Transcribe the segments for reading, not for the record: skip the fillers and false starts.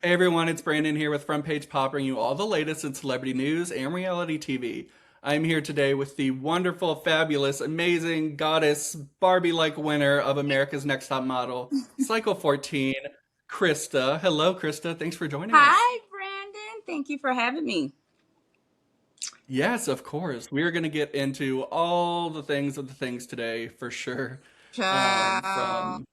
Hey everyone, it's Brandon here with Front Page Pop, bringing you all the latest in celebrity news and reality TV. I'm here today with the wonderful, fabulous, amazing goddess Barbie-like winner of America's Next Top Model, Cycle 14, Krista. Hello, Krista. Thanks for joining us. Hi, Brandon. Thank you for having me. Yes, of course. We are going to get into all the things of the things today for sure. Ciao. From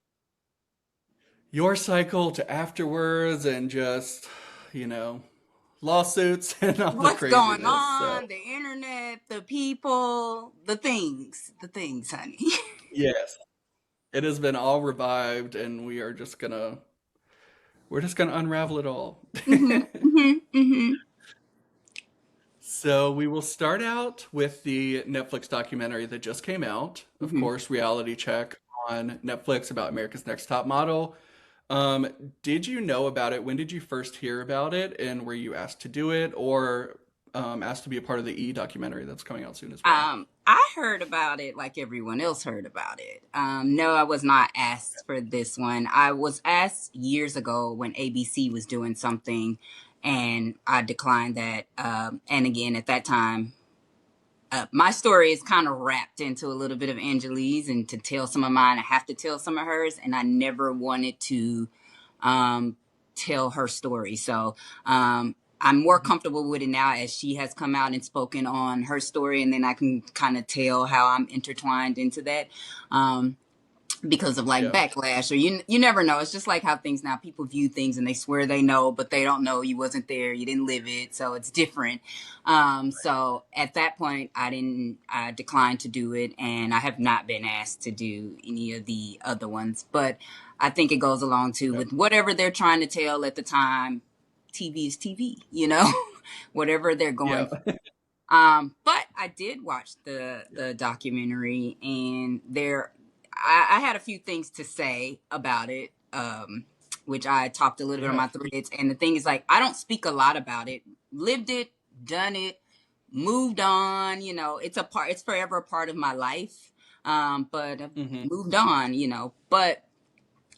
your cycle to afterwards and just, you know, lawsuits and all the What's going craziness. So, on? The internet, the people, the things, honey. yes, it has been all revived and we're just gonna unravel it all. hmm hmm So we will start out with the Netflix documentary that just came out. Of hmm course, reality check on Netflix about America's Next Top Model. Um, did you know about it? When did you first hear about it? And were you asked to do it or asked to be a part of the E documentary that's coming out soon as well? I heard about it like everyone else heard about it. No, I was not asked for this one. I was asked years ago when ABC was doing something, and I declined that. And again, at that time, my story is kind of wrapped into a little bit of Angelia's, and to tell some of mine, I have to tell some of hers, and I never wanted to um, tell her story. So I'm more comfortable with it now as she has come out and spoken on her story, and then I can kind of tell how I'm intertwined into that. Um, because of like Yeah. backlash, or you never know. It's just like how things now, people view things and they swear they know, but they don't know. You wasn't there, you didn't live it, so it's different. So at that point, I declined to do it, and I have not been asked to do any of the other ones. But I think it goes along too Yeah. with whatever they're trying to tell at the time. TV is TV, whatever they're going. Yeah. But I did watch the documentary, and I had a few things to say about it, which I talked a little bit on Yeah. my threads. And the thing is, like, I don't speak a lot about it. Lived it, done it, moved on. It's forever a part of my life. But I've Hmm. moved on. But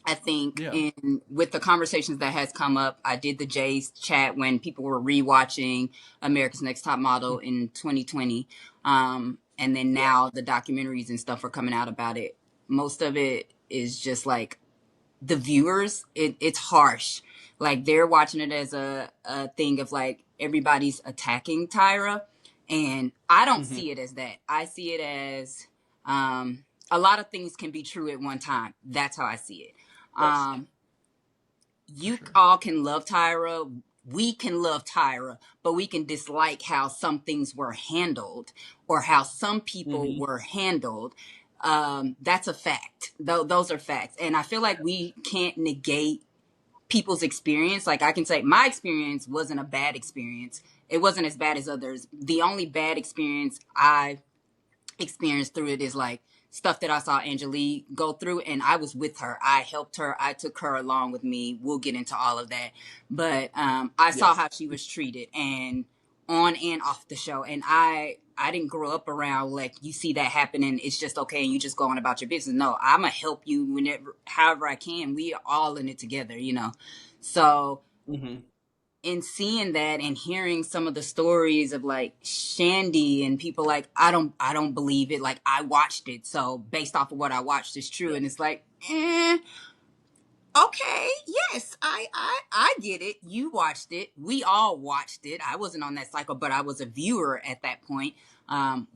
I think Yeah. in with the conversations that has come up, I did the Jay's chat when people were rewatching America's Next Top Model in 2020, and then Yeah. now the documentaries and stuff are coming out about it. Most of it is just like the viewers. It's harsh. Like they're watching it as a thing of like everybody's attacking Tyra, and I don't Hmm. see it as that. I see it as a lot of things can be true at one time. That's how I see it. Yes, Um, for you sure. all can love Tyra. We can love Tyra, but we can dislike how some things were handled or how some people Hmm. were handled. That's a fact. Those are facts. And I feel like we can't negate people's experience. Like I can say my experience wasn't a bad experience. It wasn't as bad as others. The only bad experience I experienced through it is like stuff that I saw Angelea go through, and I was with her. I helped her. I took her along with me. We'll get into all of that, but I saw Yes. how she was treated, and on and off the show. And I didn't grow up around like you see that happening. It's just okay, and you just go on about your business. No, I'm gonna help you whenever, however I can. We are all in it together. So Hmm. in seeing that and hearing some of the stories of like Shandy and people like I don't believe it, like I watched it, so based off of what I watched is true. Yeah. And it's like okay, yes, I get it. You watched it, we all watched it. I wasn't on that cycle, but I was a viewer at that point.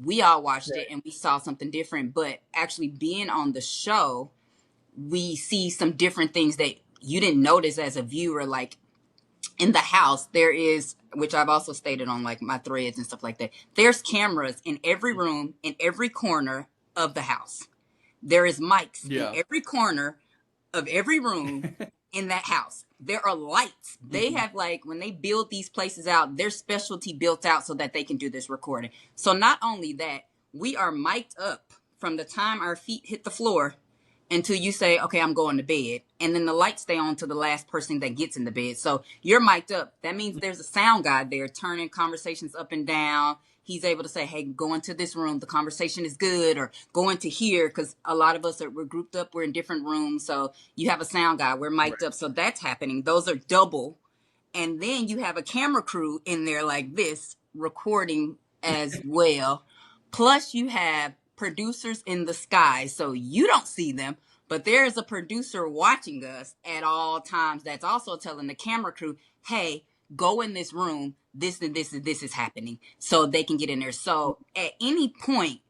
We all watched it Right. and we saw something different, but actually being on the show, we see some different things that you didn't notice as a viewer. Like in the house there is, which I've also stated on like my threads and stuff like that, there's cameras in every room, in every corner of the house. There is mics in Yeah. every corner of every room in that house. There are lights. They Hmm. have, like, when they build these places out, there's specialty built out so that they can do this recording. So not only that, we are mic'd up from the time our feet hit the floor until you say, okay, I'm going to bed. And then the lights stay on to the last person that gets in the bed. So you're mic'd up. That means there's a sound guy there turning conversations up and down. He's able to say, hey, go into this room. The conversation is good. Or go into here. Because a lot of us we're grouped up. We're in different rooms. So you have a sound guy. We're mic'd Right. up. So that's happening. Those are double. and then you have a camera crew in there like this recording as well. Plus you have producers in the sky, so you don't see them, but there's a producer watching us at all times that's also telling the camera crew, hey, go in this room, this and this and this is happening, so they can get in there. So at any point,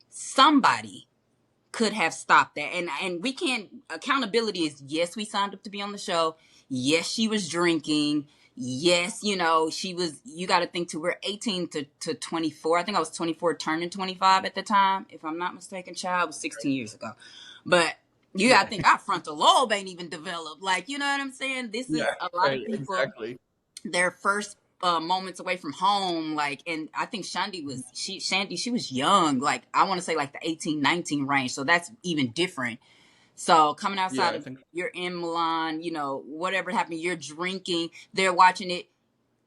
somebody could have stopped that. And we can't, accountability is, yes, we signed up to be on the show. Yes, she was drinking. Yes, she was, you got to think too, we're 18 to 24. I think I was 24 turning 25 at the time. If I'm not mistaken, child, was 16 years ago. But you got to think our frontal lobe ain't even developed. Like, you know what I'm saying? This is a lot of people, exactly. their first moments away from home, like, and I think Shandy, she was young, like, I want to say like the 18, 19 range, so that's even different. So coming outside of, you're in Milan, whatever happened, you're drinking, they're watching it.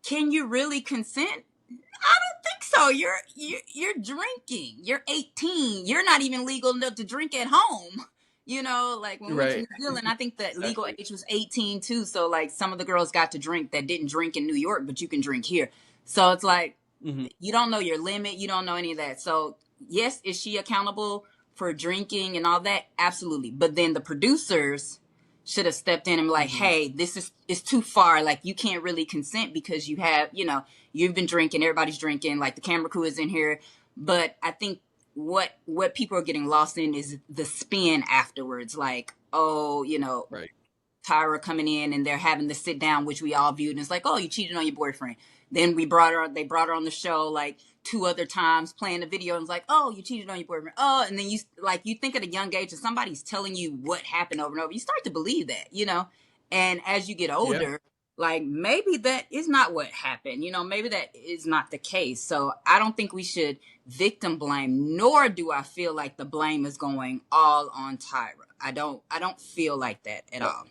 Can you really consent? I don't think so. You're drinking. You're 18. You're not even legal enough to drink at home. Like when we went to New Zealand, I think the legal age was 18 too. So like some of the girls got to drink that didn't drink in New York, but you can drink here. So it's like, you don't know your limit. You don't know any of that. So yes, is she accountable for drinking and all that? Absolutely. But then the producers should have stepped in and be like, hey, this is too far. Like you can't really consent because you have, you've been drinking, everybody's drinking, like the camera crew is in here. But I think what people are getting lost in is the spin afterwards. Like, oh, Tyra coming in and they're having the sit down, which we all viewed. And it's like, oh, you cheated on your boyfriend. Then they brought her on the show like 2 other times playing the video and it's like, oh, you cheated on your boyfriend. Oh, and then you think at a young age and somebody's telling you what happened over and over, you start to believe that, and as you get older, like maybe that is not what happened, maybe that is not the case. So I don't think we should victim blame, nor do I feel like the blame is going all on Tyra. I don't feel like that at all.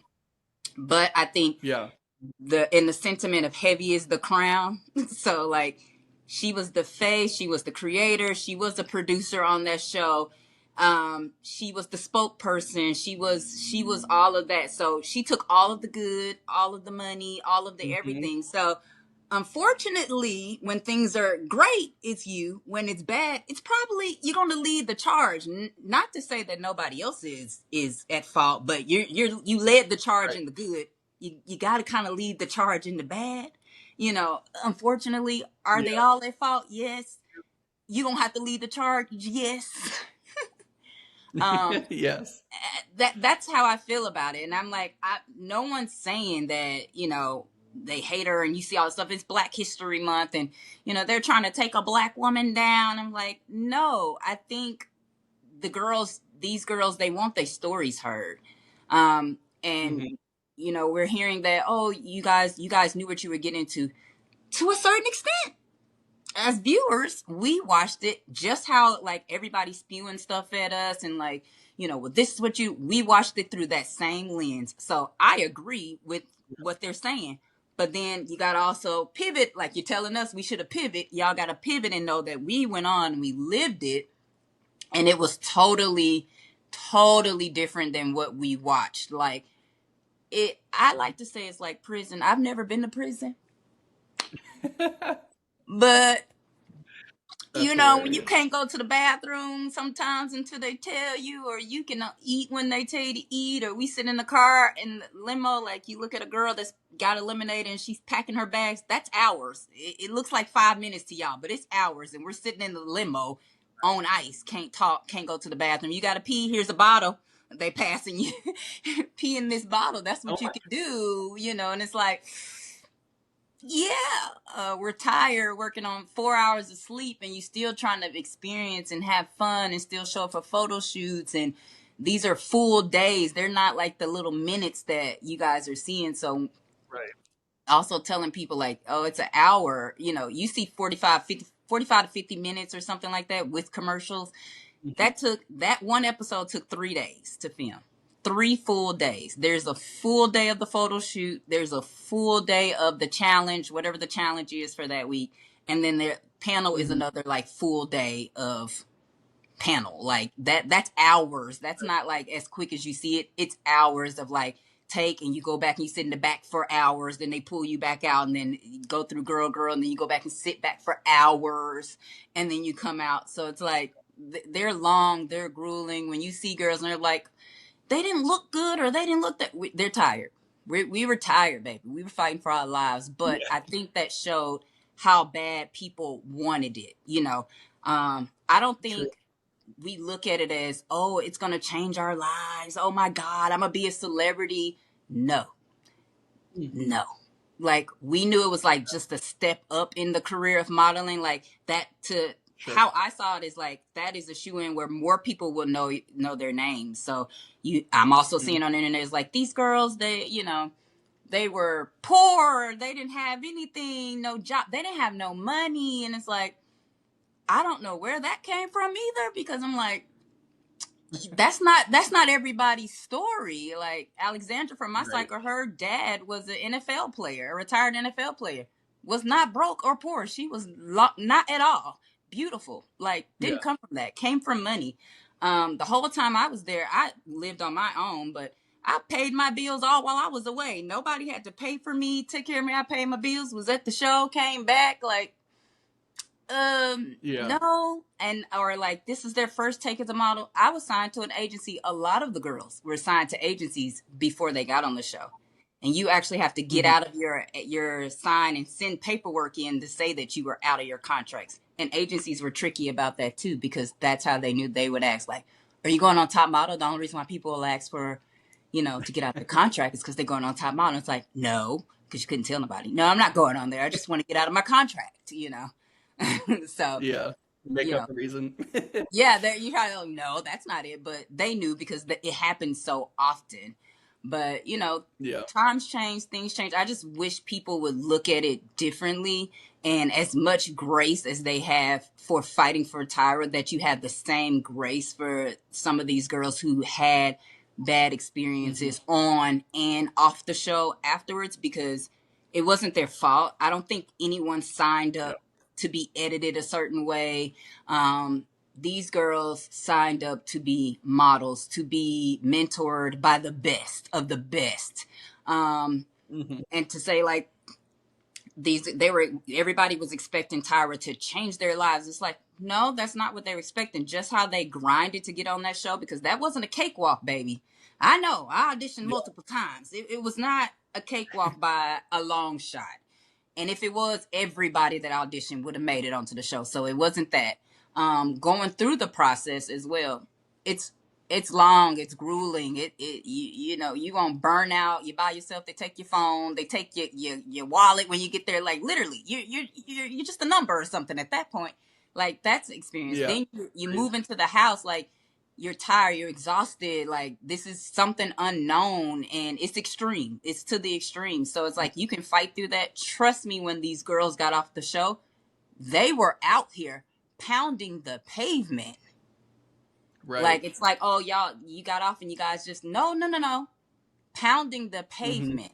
But I think in the sentiment of heavy is the crown. So like she was the face, she was the creator, she was the producer on that show. She was the spokesperson, she was all of that. So she took all of the good, all of the money, all of the everything. So unfortunately, when things are great, it's you. When it's bad, it's probably you're going to lead the charge. Not to say that nobody else is at fault, but you led the charge in the good. You got to kind of lead the charge in the bad. Unfortunately, are they all at fault? Yes. You don't have to lead the charge. Yes. Yes. That's how I feel about it. And I'm like, no one's saying that, they hate her and you see all this stuff. It's Black History Month and, they're trying to take a Black woman down. I'm like, no, I think these girls, they want their stories heard. And, we're hearing that, oh, you guys knew what you were getting into a certain extent. As viewers, we watched it just how like everybody's spewing stuff at us and like, well, this is what we watched it through that same lens. So I agree with what they're saying. But then you got to also pivot. Like you're telling us we should have pivot. Y'all got to pivot and know that we went on and we lived it. And it was totally, totally different than what we watched. Like I like to say it's like prison. I've never been to prison. But when you can't go to the bathroom sometimes until they tell you, or you can eat when they tell you to eat, or we sit in the car in the limo, like you look at a girl that's got eliminated and she's packing her bags, that's hours. It looks like 5 minutes to y'all, but it's hours, and we're sitting in the limo on ice, can't talk, can't go to the bathroom. You gotta pee, here's a bottle, they passing you. Pee in this bottle, that's what you can do, and it's like, we're tired working on 4 hours of sleep and you still trying to experience and have fun and still show up for photo shoots, and these are full days. They're not like the little minutes that you guys are seeing. So also telling people like, oh, it's an hour, you see 45 to 50 minutes or something like that with commercials. That one episode took 3 days to film. 3 full days. There's a full day of the photo shoot. There's a full day of the challenge, whatever the challenge is for that week. And then their panel is another like full day of panel. Like that's hours. That's not like as quick as you see it. It's hours of like take, and you go back and you sit in the back for hours, then they pull you back out, and then you go through girl, and then you go back and sit back for hours, and then you come out. So it's like, they're long, they're grueling. When you see girls and they're like, they didn't look good, or they didn't look that, they're tired. We were tired, baby. We were fighting for our lives. But I think that showed how bad people wanted it. I don't think we look at it as, oh, it's going to change our lives. Oh my God, I'm going to be a celebrity. No, no. Like, we knew it was like just a step up in the career of modeling. Like, that to how I saw it is like, that is a shoe in where more people will know their names. So I'm also seeing on the internet is like, these girls, they were poor, they didn't have anything, no job, they didn't have no money. And it's like, I don't know where that came from either, because I'm like, that's not everybody's story. Like, Alexandra from my cycle, her dad was an NFL player, a retired NFL player, was not broke or poor. She was not at all. Beautiful. Like, didn't come from that, came from money. The whole time I was there, I lived on my own, but I paid my bills all while I was away. Nobody had to pay for me, take care of me. I paid my bills, was at the show, came back. Like, no. And, or like, this is their first take as a model. I was signed to an agency. A lot of the girls were signed to agencies before they got on the show. And you actually have to get out of your sign and send paperwork in to say that you were out of your contracts. And agencies were tricky about that too, because that's how they knew. They would ask, like, are you going on Top Model? The only reason why people will ask for, to get out the contract is because they're going on Top Model. It's like, no, because you couldn't tell nobody. No, I'm not going on there. I just want to get out of my contract, So, make up the reason. you try to, no, that's not it. But they knew, because it happened so often. But, times change, things change. I just wish people would look at it differently, and as much grace as they have for fighting for Tyra, that you have the same grace for some of these girls who had bad experiences on and off the show afterwards, because it wasn't their fault. I don't think anyone signed up to be edited a certain way. These girls signed up to be models, to be mentored by the best of the best. And to say, like, everybody was expecting Tyra to change their lives. It's like, no, that's not what they were expecting. Just how they grinded to get on that show, because that wasn't a cakewalk, baby. I know, I auditioned multiple times. It was not a cakewalk by a long shot. And if it was, everybody that auditioned would have made it onto the show. So it wasn't that. Going through the process as well, it's long, it's grueling. You gonna burn out. You by yourself. They take your phone. They take your wallet when you get there. Like, literally, you're just a number or something at that point. Like, that's experience. Then you move into the house. Like, you're tired, you're exhausted. Like, this is something unknown, and it's extreme. It's to the extreme. So it's like, you can fight through that. Trust me, when these girls got off the show, they were out here pounding the pavement. Right. Like, it's like, oh, y'all, you got off and you guys just, no. Pounding the pavement.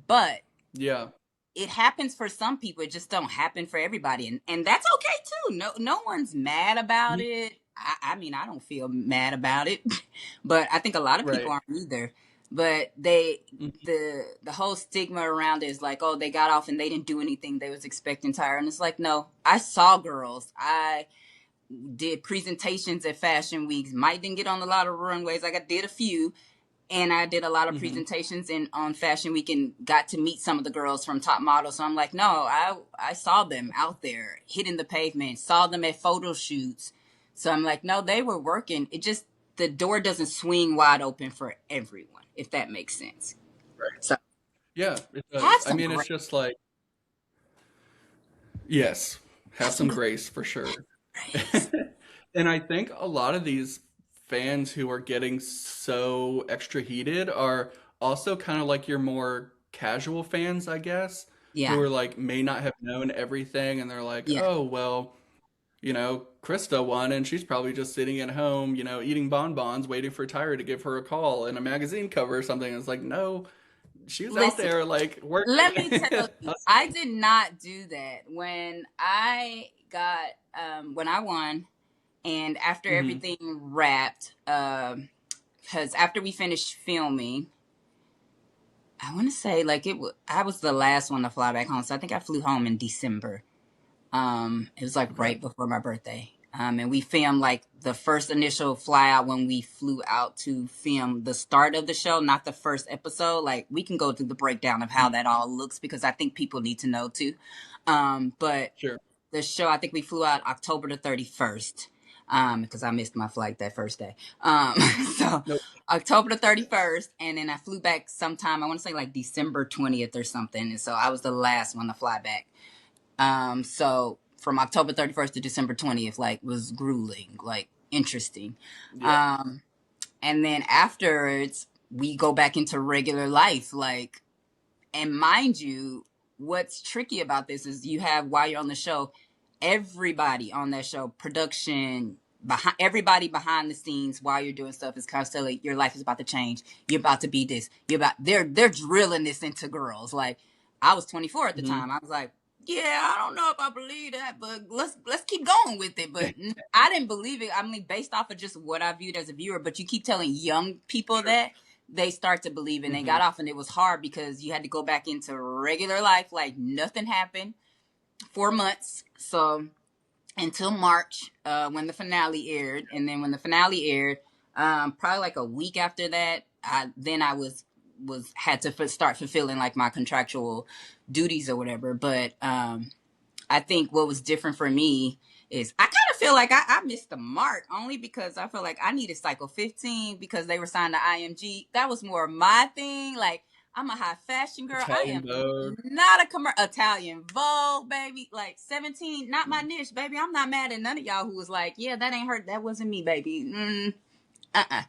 But it happens for some people. It just don't happen for everybody. And that's okay too. No one's mad about it. I mean, I don't feel mad about it, but I think a lot of people aren't either. But the whole stigma around it is like, oh, they got off and they didn't do anything. They was expecting Tyra. And it's like, no, I saw girls. I did presentations at fashion weeks. Might didn't get on a lot of runways. Like, I did a few. And I did a lot of presentations on Fashion Week, and got to meet some of the girls from Top Model. So I'm like, no, I saw them out there hitting the pavement, saw them at photo shoots. So I'm like, no, they were working. It just, the door doesn't swing wide open for everyone, if that makes sense. Right. So, yeah, it does. I mean, it's just like, yes, have some grace for sure. And I think a lot of these fans who are getting so extra heated are also kind of like your more casual fans, I guess, who are like, may not have known everything, and they're like, oh, well, Krista won, and she's probably just sitting at home, eating bonbons, waiting for Tyra to give her a call in a magazine cover or something. And it's like, no, she's out there, like, working. Let me tell you, I did not do that. When I won, and after everything wrapped, because after we finished filming, I want to say like I was the last one to fly back home, so I think I flew home in December. It was like Okay. right before my birthday. And we filmed like the first initial fly out when we flew out to film the start of the show, not the first episode. Like we can go through the breakdown of how that all looks because I think people need to know too. But Sure. the show, I think we flew out October the 31st. Because I missed my flight that first day. So Nope. October the 31st, and then I flew back sometime, I want to say like December 20th or something. And so I was the last one to fly back. So from October 31st to December 20th, like was grueling, like interesting. Yeah. Um, and then afterwards, we go back into regular life. Like, and mind you, what's tricky about this is you have, while you're on the show, everybody on that show, production, behind everybody behind the scenes while you're doing stuff is constantly your life is about to change. You're about to be this. They're drilling this into girls. Like I was 24 at the Hmm. time. I was like, yeah, I don't know if I believe that, but let's keep going with it. But I didn't believe it. I mean, based off of just what I viewed as a viewer. But you keep telling young people Sure. that they start to believe, and they Hmm. got off, and it was hard because you had to go back into regular life like nothing happened 4 months. So until March, when the finale aired, and then when the finale aired, probably like a week after that, I was had to start fulfilling like my contractual duties or whatever. But I think what was different for me is I kind of feel like I missed the mark only because I feel like I needed cycle 15 because they were signed to IMG. That was more my thing. Like I'm a high fashion girl. I Italian am Vogue. not a Italian Vogue, baby. Like 17, not my niche, baby. I'm not mad at none of y'all who was like, yeah, that ain't her. That wasn't me, baby. Uh-uh.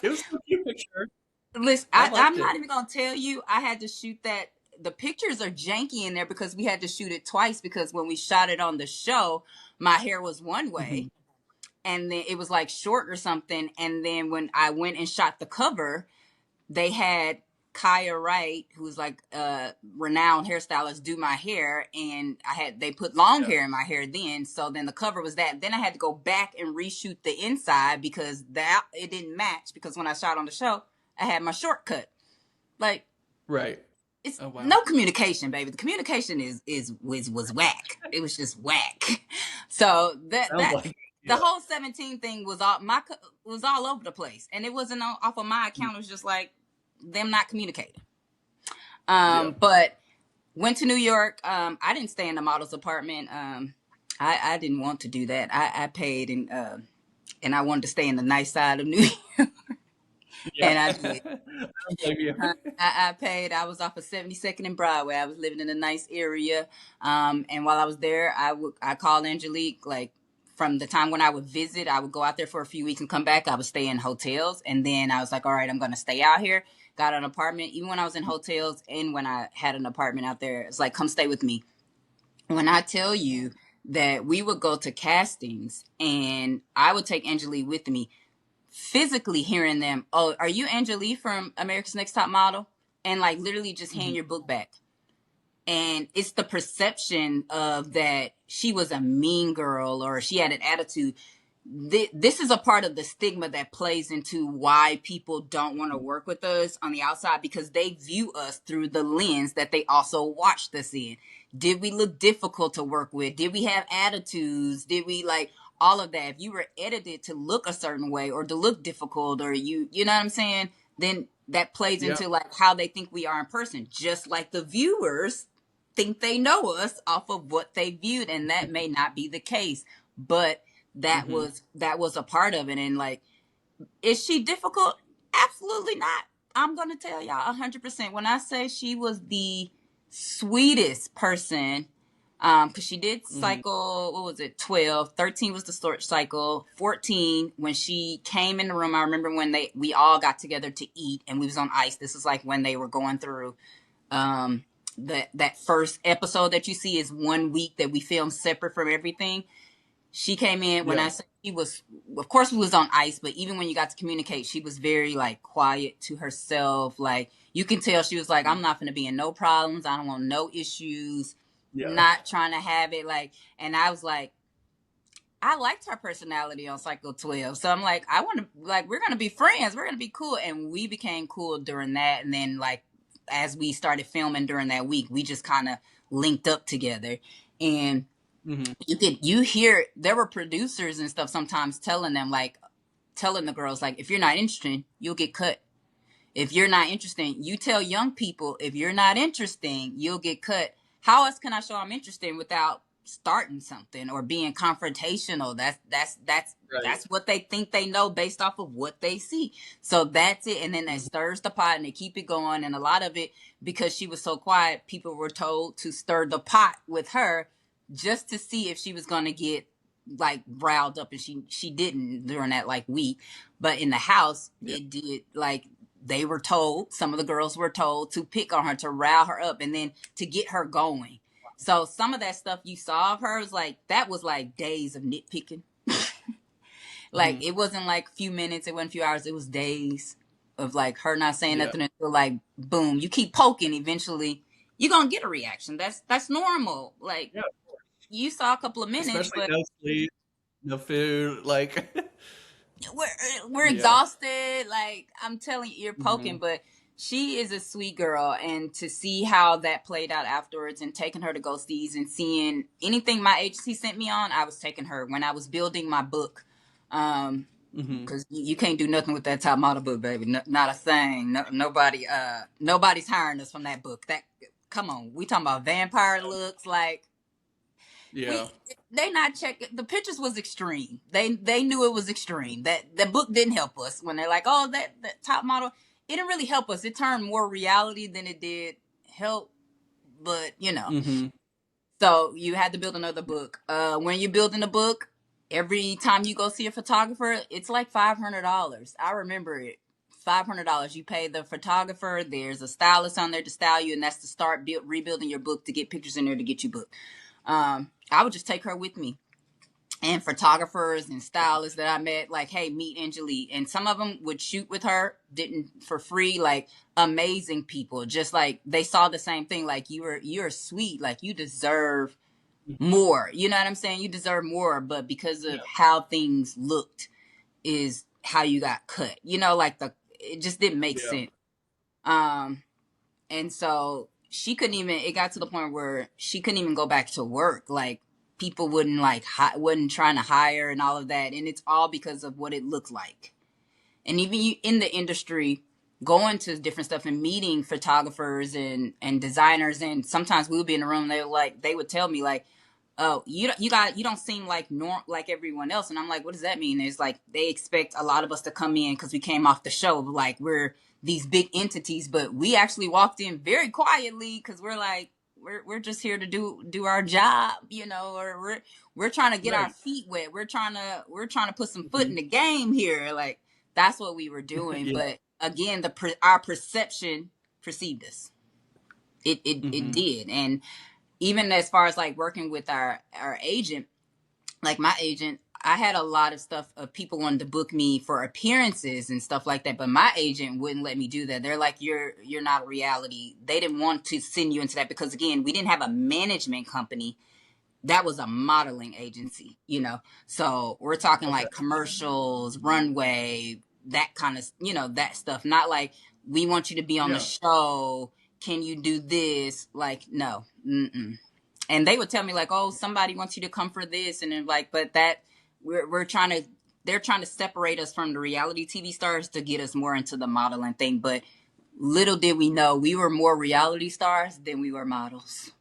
It was a cute picture. Listen, I I'm liked it. not even gonna tell you. I had to shoot that. The pictures are janky in there because we had to shoot it twice because when we shot it on the show, my hair was one Hmm. way, and then it was like short or something. And then when I went and shot the cover, they had Kaya Wright, who's like a renowned hairstylist, do my hair, and they put long Yeah. hair in my hair then. So then the cover was that. Then I had to go back and reshoot the inside because that it didn't match because when I shot on the show, I had my shortcut. Like Right. it's Oh wow. no communication, baby. The communication was whack. It was just whack. So Sounds like. the Yeah. whole 17 thing was all over the place, and it wasn't off of my account. It was just like them not communicating. Yeah. But went to New York. I didn't stay in the model's apartment. I didn't want to do that. I paid and I wanted to stay in the nice side of New York, Yeah. and I did. I don't blame you. I paid. I was off of 72nd and Broadway. I was living in a nice area. And while I was there, I called Angelique. Like from the time when I would visit, I would go out there for a few weeks and come back. I would stay in hotels, and then I was like, all right, I'm going to stay out here. Got an apartment. Even when I was in hotels and when I had an apartment out there, it's like, come stay with me. When I tell you that we would go to castings and I would take Angelique with me, physically hearing them, oh, are you Angelea from America's Next Top Model? And like literally just hand Mhm. your book back. And it's the perception of that she was a mean girl or she had an attitude. This is a part of the stigma that plays into why people don't want to work with us on the outside because they view us through the lens that they also watched us in. Did we look difficult to work with? Did we have attitudes? Did we like all of that? If you were edited to look a certain way or to look difficult or you know what I'm saying? Then that plays Yeah. into like how they think we are in person, just like the viewers think they know us off of what they viewed, and that may not be the case, but Hmm. that was a part of it. And like, is she difficult? Absolutely not. I'm gonna tell y'all 100%. When I say she was the sweetest person, because she did Hmm. cycle, what was it, 12, 13 was the short cycle, 14 when she came in the room. I remember when we all got together to eat and we was on ice. This is like when they were going through that first episode that you see is 1 week that we filmed separate from everything. She came in when Yeah. I said she was, of course we was on ice, but even when you got to communicate, she was very like quiet to herself. Like you can tell she was like, I'm not going to be in no problems. I don't want no issues, Yeah. not trying to have it. Like, and I was like, I liked her personality on Cycle 12. So I'm like, I want to, like, we're going to be friends. We're going to be cool. And we became cool during that. And then, like, as we started filming during that week, we just kind of linked up together. And Mm-hmm. you hear there were producers and stuff sometimes telling them, like, telling the girls, like, if you're not interested, you'll get cut. If you're not interested, you tell young people, if you're not interested, you'll get cut. How else can I show I'm interested without starting something or being confrontational? That's what they think they know based off of what they see. So that's it. And then that stirs the pot and they keep it going. And a lot of it, because she was so quiet, people were told to stir the pot with her just to see if she was going to get like riled up, and she didn't during that like week. But in the house, it did. Like, they were told, some of the girls were told to pick on her, to rile her up, and then to get her going. So some of that stuff you saw of her was like, that was like days of nitpicking. Like, it wasn't like a few minutes, it wasn't a few hours, it was days of like her not saying nothing until like, boom, you keep poking, eventually you're gonna get a reaction. That's normal. Like, you saw a couple of minutes, especially but no sleep, no food, like we're exhausted. Like, I'm telling you, you're poking, but she is a sweet girl. And to see how that played out afterwards, and taking her to go sees and seeing anything my agency sent me on, I was taking her when I was building my book. Because you can't do nothing with that top model book, baby. Not a thing. Nobody's hiring us from that book. Come on, we talking about vampire looks, like. They not checking. The pictures was extreme. They knew it was extreme. That the book didn't help us when they're like, oh, that top model. It didn't really help us. It turned more reality than it did help. But so you had to build another book. When you're building a book, every time you go see a photographer, it's like $500. I remember it. $500. You pay the photographer. There's a stylist on there to style you, and that's to start rebuilding your book, to get pictures in there to get you booked. I would just take her with me, and photographers and stylists that I met, like, hey, meet Angelea. And some of them would shoot with her, didn't for free, like amazing people. Just like they saw the same thing, like, you're sweet, like you deserve more. You know what I'm saying? You deserve more, but because of how things looked is how you got cut. You know, like it just didn't make sense. And so she couldn't even, it got to the point where she couldn't even go back to work. Like, people wouldn't wasn't trying to hire and all of that. And it's all because of what it looked like. And even you in the industry, going to different stuff and meeting photographers and designers. And sometimes we would be in the room, they would tell me, like, oh, you don't seem like everyone else. And I'm like, what does that mean? It's like, they expect a lot of us to come in because we came off the show, like we're these big entities, but we actually walked in very quietly because we're like, we're just here to do our job, you know, or we're trying to get our feet wet. We're trying to put some foot in the game here. Like, that's what we were doing. But again, our perception perceived us. It did. And even as far as like working with our agent, like my agent, I had a lot of stuff of people wanting to book me for appearances and stuff like that, but my agent wouldn't let me do that. They're like, you're not a reality. They didn't want to send you into that because, again, we didn't have a management company. That was a modeling agency, you know? So we're talking like commercials, runway, that kind of, you know, that stuff. Not like, we want you to be on the show. Can you do this? Like, no. And they would tell me, like, oh, somebody wants you to come for this. And then, like, but that they're trying to separate us from the reality TV stars to get us more into the modeling thing. But little did we know, we were more reality stars than we were models,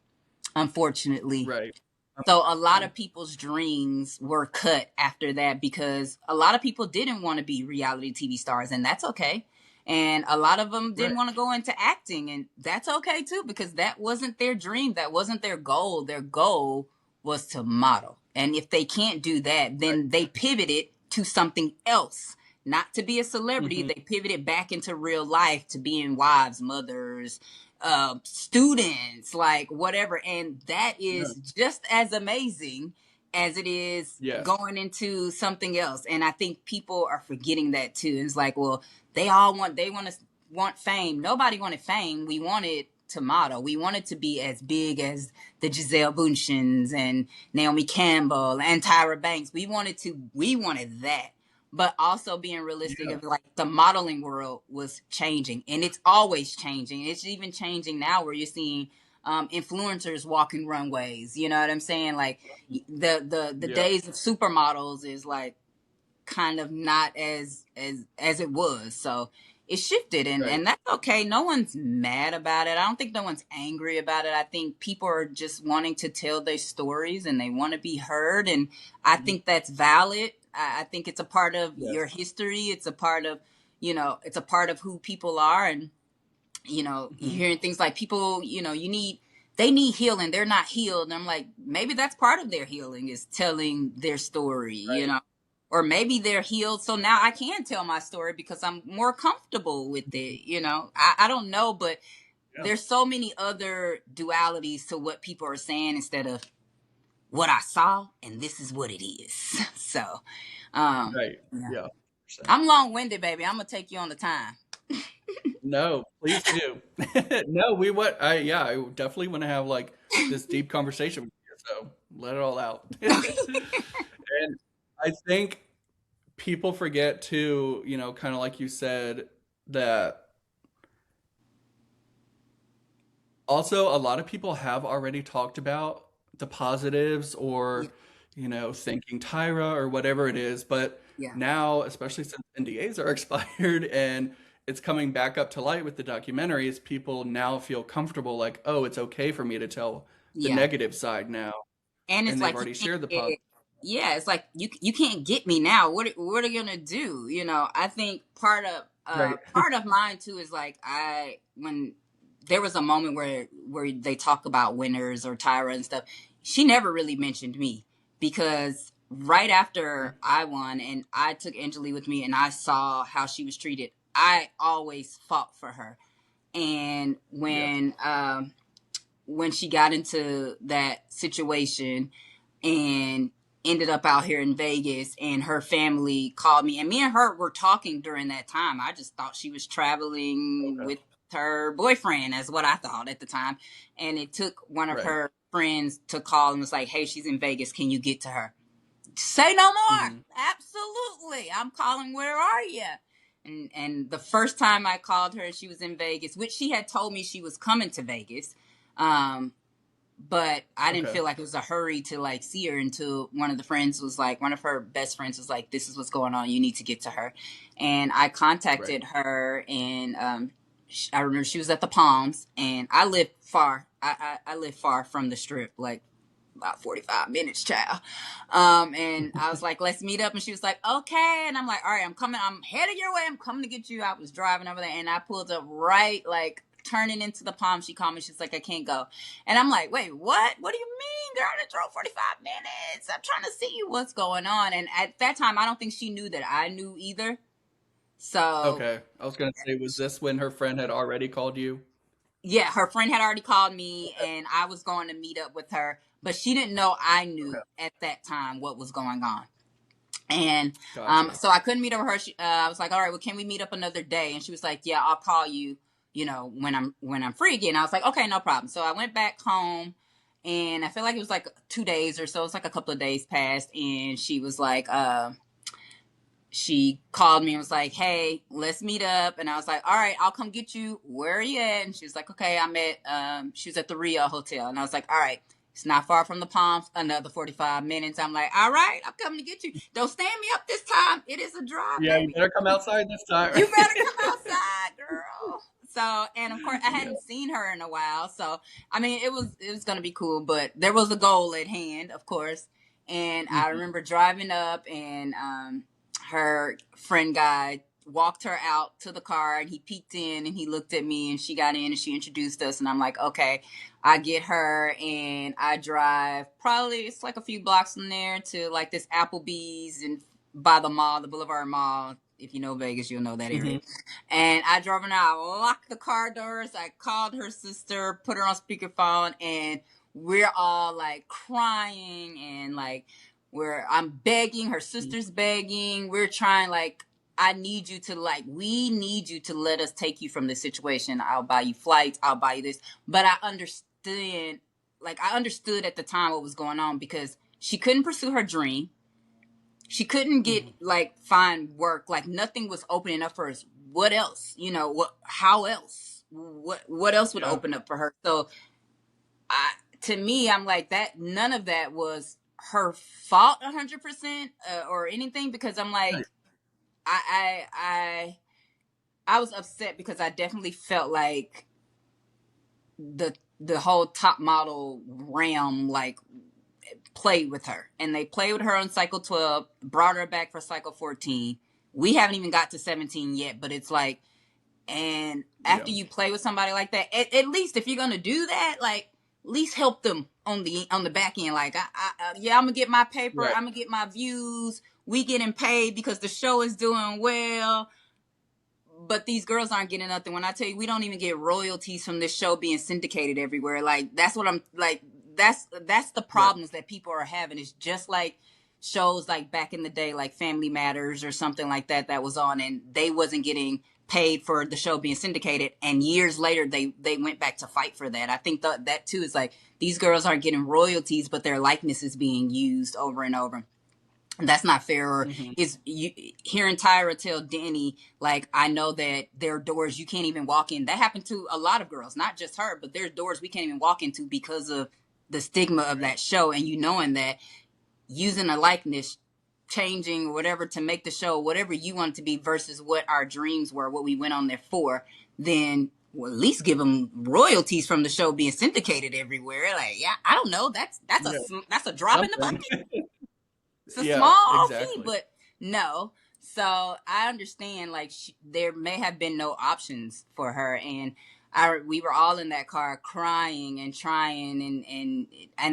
unfortunately. Right. So a lot of people's dreams were cut after that because a lot of people didn't want to be reality TV stars, and that's okay. And a lot of them didn't want to go into acting, and that's okay too, because that wasn't their dream. That wasn't their goal. Their goal was to model. And if they can't do that, then they pivoted to something else. Not to be a celebrity. They pivoted back into real life to being wives, mothers, students, like whatever. And that is just as amazing as it is going into something else. And I think people are forgetting that too. It's like, well, they want fame. Nobody wanted fame. We wanted to model. We wanted to be as big as the Giselle Bundchens and Naomi Campbell and Tyra Banks. We wanted that. but also being realistic Yeah. of like the modeling world was changing, and it's always changing. It's even changing now where you're seeing influencers walking runways. You know what I'm saying? Like the Yeah. days of supermodels is like kind of not as it was. So it shifted, Right. and that's okay. No one's mad about it. I don't think no one's angry about it. I think people are just wanting to tell their stories and they want to be heard, and I think that's valid. I think it's a part of your Yes. history. It's a part of, it's a part of who people are. And you're Hmm. hearing things like people, they need healing, they're not healed. And I'm like, maybe that's part of their healing, is telling their story, Right. or maybe they're healed so now I can tell my story because I'm more comfortable with it. I don't know, but Yeah. there's so many other dualities to what people are saying instead of what I saw and this is what it is. So Right. yeah, Yeah. I'm long-winded, baby. I'm gonna take you on the time. No, please do. No, we want. I definitely want to have like this deep conversation with you. So let it all out. And I think people forget to, kind of like you said, that also a lot of people have already talked about the positives Yeah, or, thanking Tyra or whatever it is. But yeah, now, especially since NDAs are expired and it's coming back up to light with the documentaries, people now feel comfortable like, oh, it's okay for me to tell the yeah. negative side now. And it's And they've like you already can't shared the positive. get, yeah, it's like you can't get me now. What are you gonna do? I think Right. part of mine too is like, when there was a moment where they talk about winners or Tyra and stuff, she never really mentioned me, because right after I won and I took Angelea with me and I saw how she was treated, I always fought for her. And Yeah. when she got into that situation and ended up out here in Vegas, and her family called me, and me and her were talking during that time. I just thought she was traveling Okay. with her boyfriend, as what I thought at the time. And it took one of Right. her friends to call and was like, hey, she's in Vegas, can you get to her? Say no more. Hmm. Absolutely, I'm calling, where are you? And the first time I called her, she was in Vegas, which she had told me she was coming to Vegas. um but I didn't Okay. feel like it was a hurry to like see her until one of her best friends was like, this is what's going on, you need to get to her. And I Right. contacted her, and I remember she was at the Palms, and I live far. I live far from the Strip, like about 45 minutes, child. And I was like, let's meet up. And she was like, okay. And I'm like, all right, I'm coming. I'm headed your way. I'm coming to get you. I was driving over there, and I pulled up right, like turning into the Palm. She called me. She's like, I can't go. And I'm like, wait, what? What do you mean, girl? I drove 45 minutes. I'm trying to see you. What's going on? And at that time, I don't think she knew that I knew either. So Okay. I was gonna say, was this when her friend had already called you? yeah, her friend had already called me, and I was going to meet up with her, but she didn't know I knew Okay. at that time what was going on. And Gotcha. so I couldn't meet up with her. I was like, all right, well, can we meet up another day? And she was like, yeah, I'll call you, when I'm free again. I was like, okay, no problem. So I went back home, and I feel like it was like 2 days or so. It's like a couple of days passed, and she was like, she called me and was like, hey, let's meet up. And I was like, all right, I'll come get you. Where are you at? And she was like, okay, she was at the Rio Hotel. And I was like, all right, it's not far from the Palms, another 45 minutes. I'm like, all right, I'm coming to get you. Don't stand me up this time. It is a drive, Yeah, you baby. better come outside this time. You better come outside, girl. So, and of course, I Yeah. hadn't seen her in a while. So, I mean, it was going to be cool, but there was a goal at hand, of course. And I Mhm. remember driving up, and her friend guy walked her out to the car, and he peeked in and he looked at me, and she got in and she introduced us. And I'm like, okay, I get her, and I drive probably, it's like a few blocks from there to like this Applebee's and by the mall, the Boulevard Mall. If you know Vegas, you'll know that area. Mhm. And I drove her out, I locked the car doors. I called her sister, put her on speakerphone, and we're all like crying, and like I'm begging, her sister's begging. We're trying, like, we need you to let us take you from this situation. I'll buy you flights, I'll buy you this. But I understood at the time what was going on, because she couldn't pursue her dream. she couldn't get like find work. Like nothing was opening up for us. What else? You know, how else? What else would open up for her? So to me, I'm like that. None of that was her fault, 100% or anything, because I'm like, I was upset because I definitely felt like the whole top model realm like played with her, and they played with her on cycle 12, brought her back for cycle 14. We haven't even got to 17 yet, but it's like, and after you play with somebody like that, at least if you're gonna do that, like at least help them on the back end. Like, yeah, I'm gonna get my paper, I'm gonna get my views, we getting paid because the show is doing well. But these girls aren't getting nothing. When I tell you, we don't even get royalties from this show being syndicated everywhere. Like, that's what I'm like. That's the problems that people are having. It's just like shows like back in the day, like Family Matters or something like that, that was on, and they wasn't getting paid for the show being syndicated. And years later, they went back to fight for that. I think that too is like, these girls aren't getting royalties, but their likeness is being used over and over. That's not fair. Or is you hearing Tyra tell Danny, like, I know that there are doors you can't even walk in. That happened to a lot of girls, not just her, but there's doors we can't even walk into because of the stigma of that show. And you knowing that using a likeness, changing whatever to make the show whatever you want it to be versus what our dreams were, what we went on there for, then well, at least give them royalties from the show being syndicated everywhere. Like, yeah, I don't know. That's a drop in the bucket. It's a small fee, but no. So I understand, like, there may have been no options for her, and we were all in that car crying and trying, and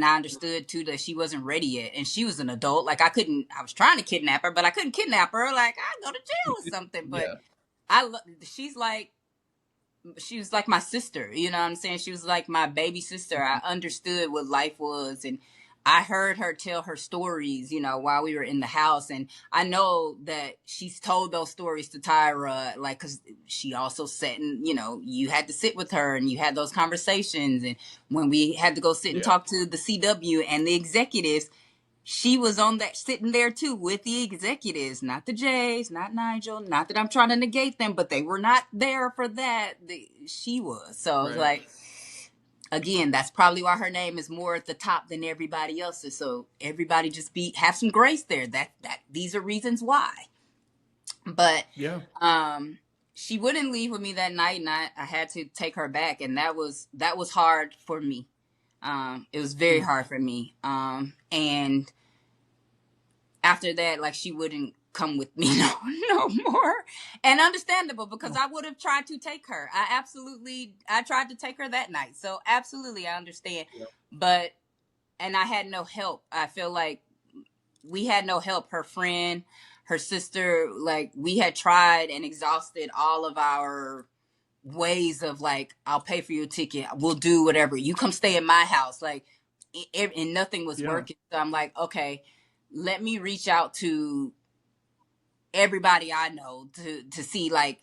I understood too that she wasn't ready yet, and she was an adult. Like, I was trying to kidnap her, but I couldn't kidnap her. Like, I'd go to jail or something. But she was like my sister, you know what I'm saying? She was like my baby sister. I understood what life was, and I heard her tell her stories, you know, while we were in the house. And I know that she's told those stories to Tyra, like, because she also sat and, you know, you had to sit with her and you had those conversations. And when we had to go sit and talk to the CW and the executives, she was on that, sitting there too with the executives, not the Jays, not Nigel, not that I'm trying to negate them, but they were not there for that. She was. So it's like, again, that's probably why her name is more at the top than everybody else's. So everybody just have some grace there. That these are reasons why. But she wouldn't leave with me that night, and I had to take her back, and that was hard for me. It was very hard for me. And after that, like, she wouldn't come with me no more. And understandable, because I would have tried to take her. I tried to take her that night. So absolutely, I understand. But, and I had no help. I feel like we had no help. Her friend, her sister, like, we had tried and exhausted all of our ways of, like, I'll pay for your ticket. We'll do whatever. You come stay in my house. Like, and nothing was working. So I'm like, okay, let me reach out to everybody I know to see, like,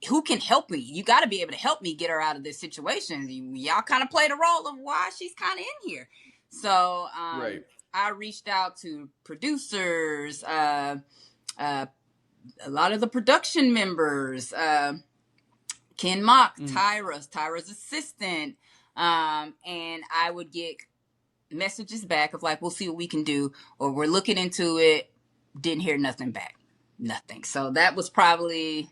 who can help me. You got to be able to help me get her out of this situation. Y'all kind of played a role of why she's kind of in here. So I reached out to producers, a lot of the production members, Ken Mock, Tyra's assistant, and I would get messages back of like, we'll see what we can do, or we're looking into it. Didn't hear nothing back. Nothing. So that was probably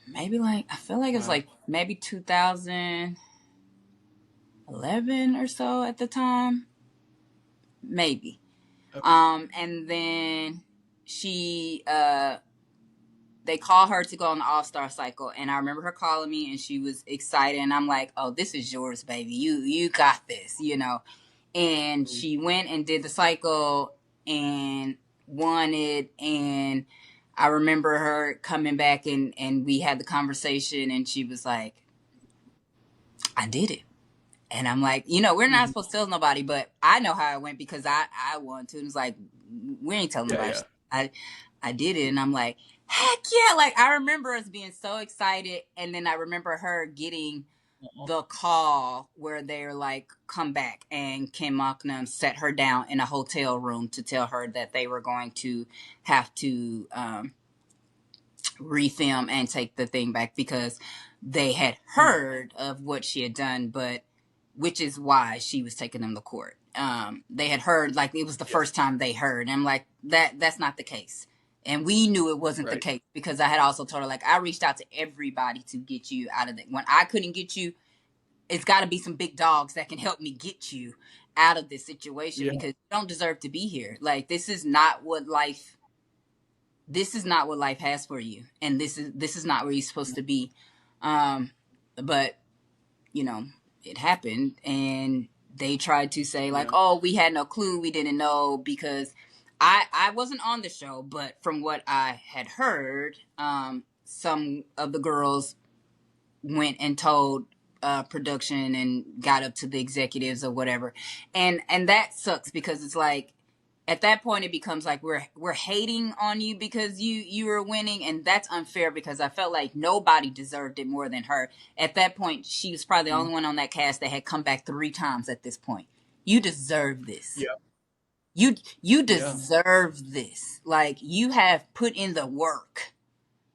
maybe, like, I feel like it was like maybe 2011 or so at the time. Maybe. And then she they call her to go on the All-Star cycle, and I remember her calling me, and she was excited, and I'm like, oh, this is yours, baby. You got this, you know. And she went and did the cycle and won it, and I remember her coming back, and we had the conversation, and she was like, I did it. And I'm like, you know, we're not supposed to tell nobody, but I know how it went because I won too. And it's like, we ain't telling nobody. I did it. And I'm like, heck yeah. Like, I remember us being so excited. And then I remember her getting the call where they're like, come back, and Kim Mocknam set her down in a hotel room to tell her that they were going to have to refilm and take the thing back because they had heard of what she had done, but which is why she was taking them to court. They had heard, like, it was the first time they heard. And I'm like, that's not the case. And we knew it wasn't the case because I had also told her, like, I reached out to everybody to get you out of it. When I couldn't get you, it's got to be some big dogs that can help me get you out of this situation because you don't deserve to be here. Like, this is not what life has for you, and this is not where you're supposed to be. But you know, it happened, and they tried to say like, oh, we had no clue, we didn't know, because I wasn't on the show, but from what I had heard, some of the girls went and told production and got up to the executives or whatever, and that sucks because it's like, at that point it becomes like we're hating on you because you were winning, and that's unfair because I felt like nobody deserved it more than her. At that point, she was probably the only one on that cast that had come back 3 times at this point. You deserve this. You deserve this. Like, you have put in the work.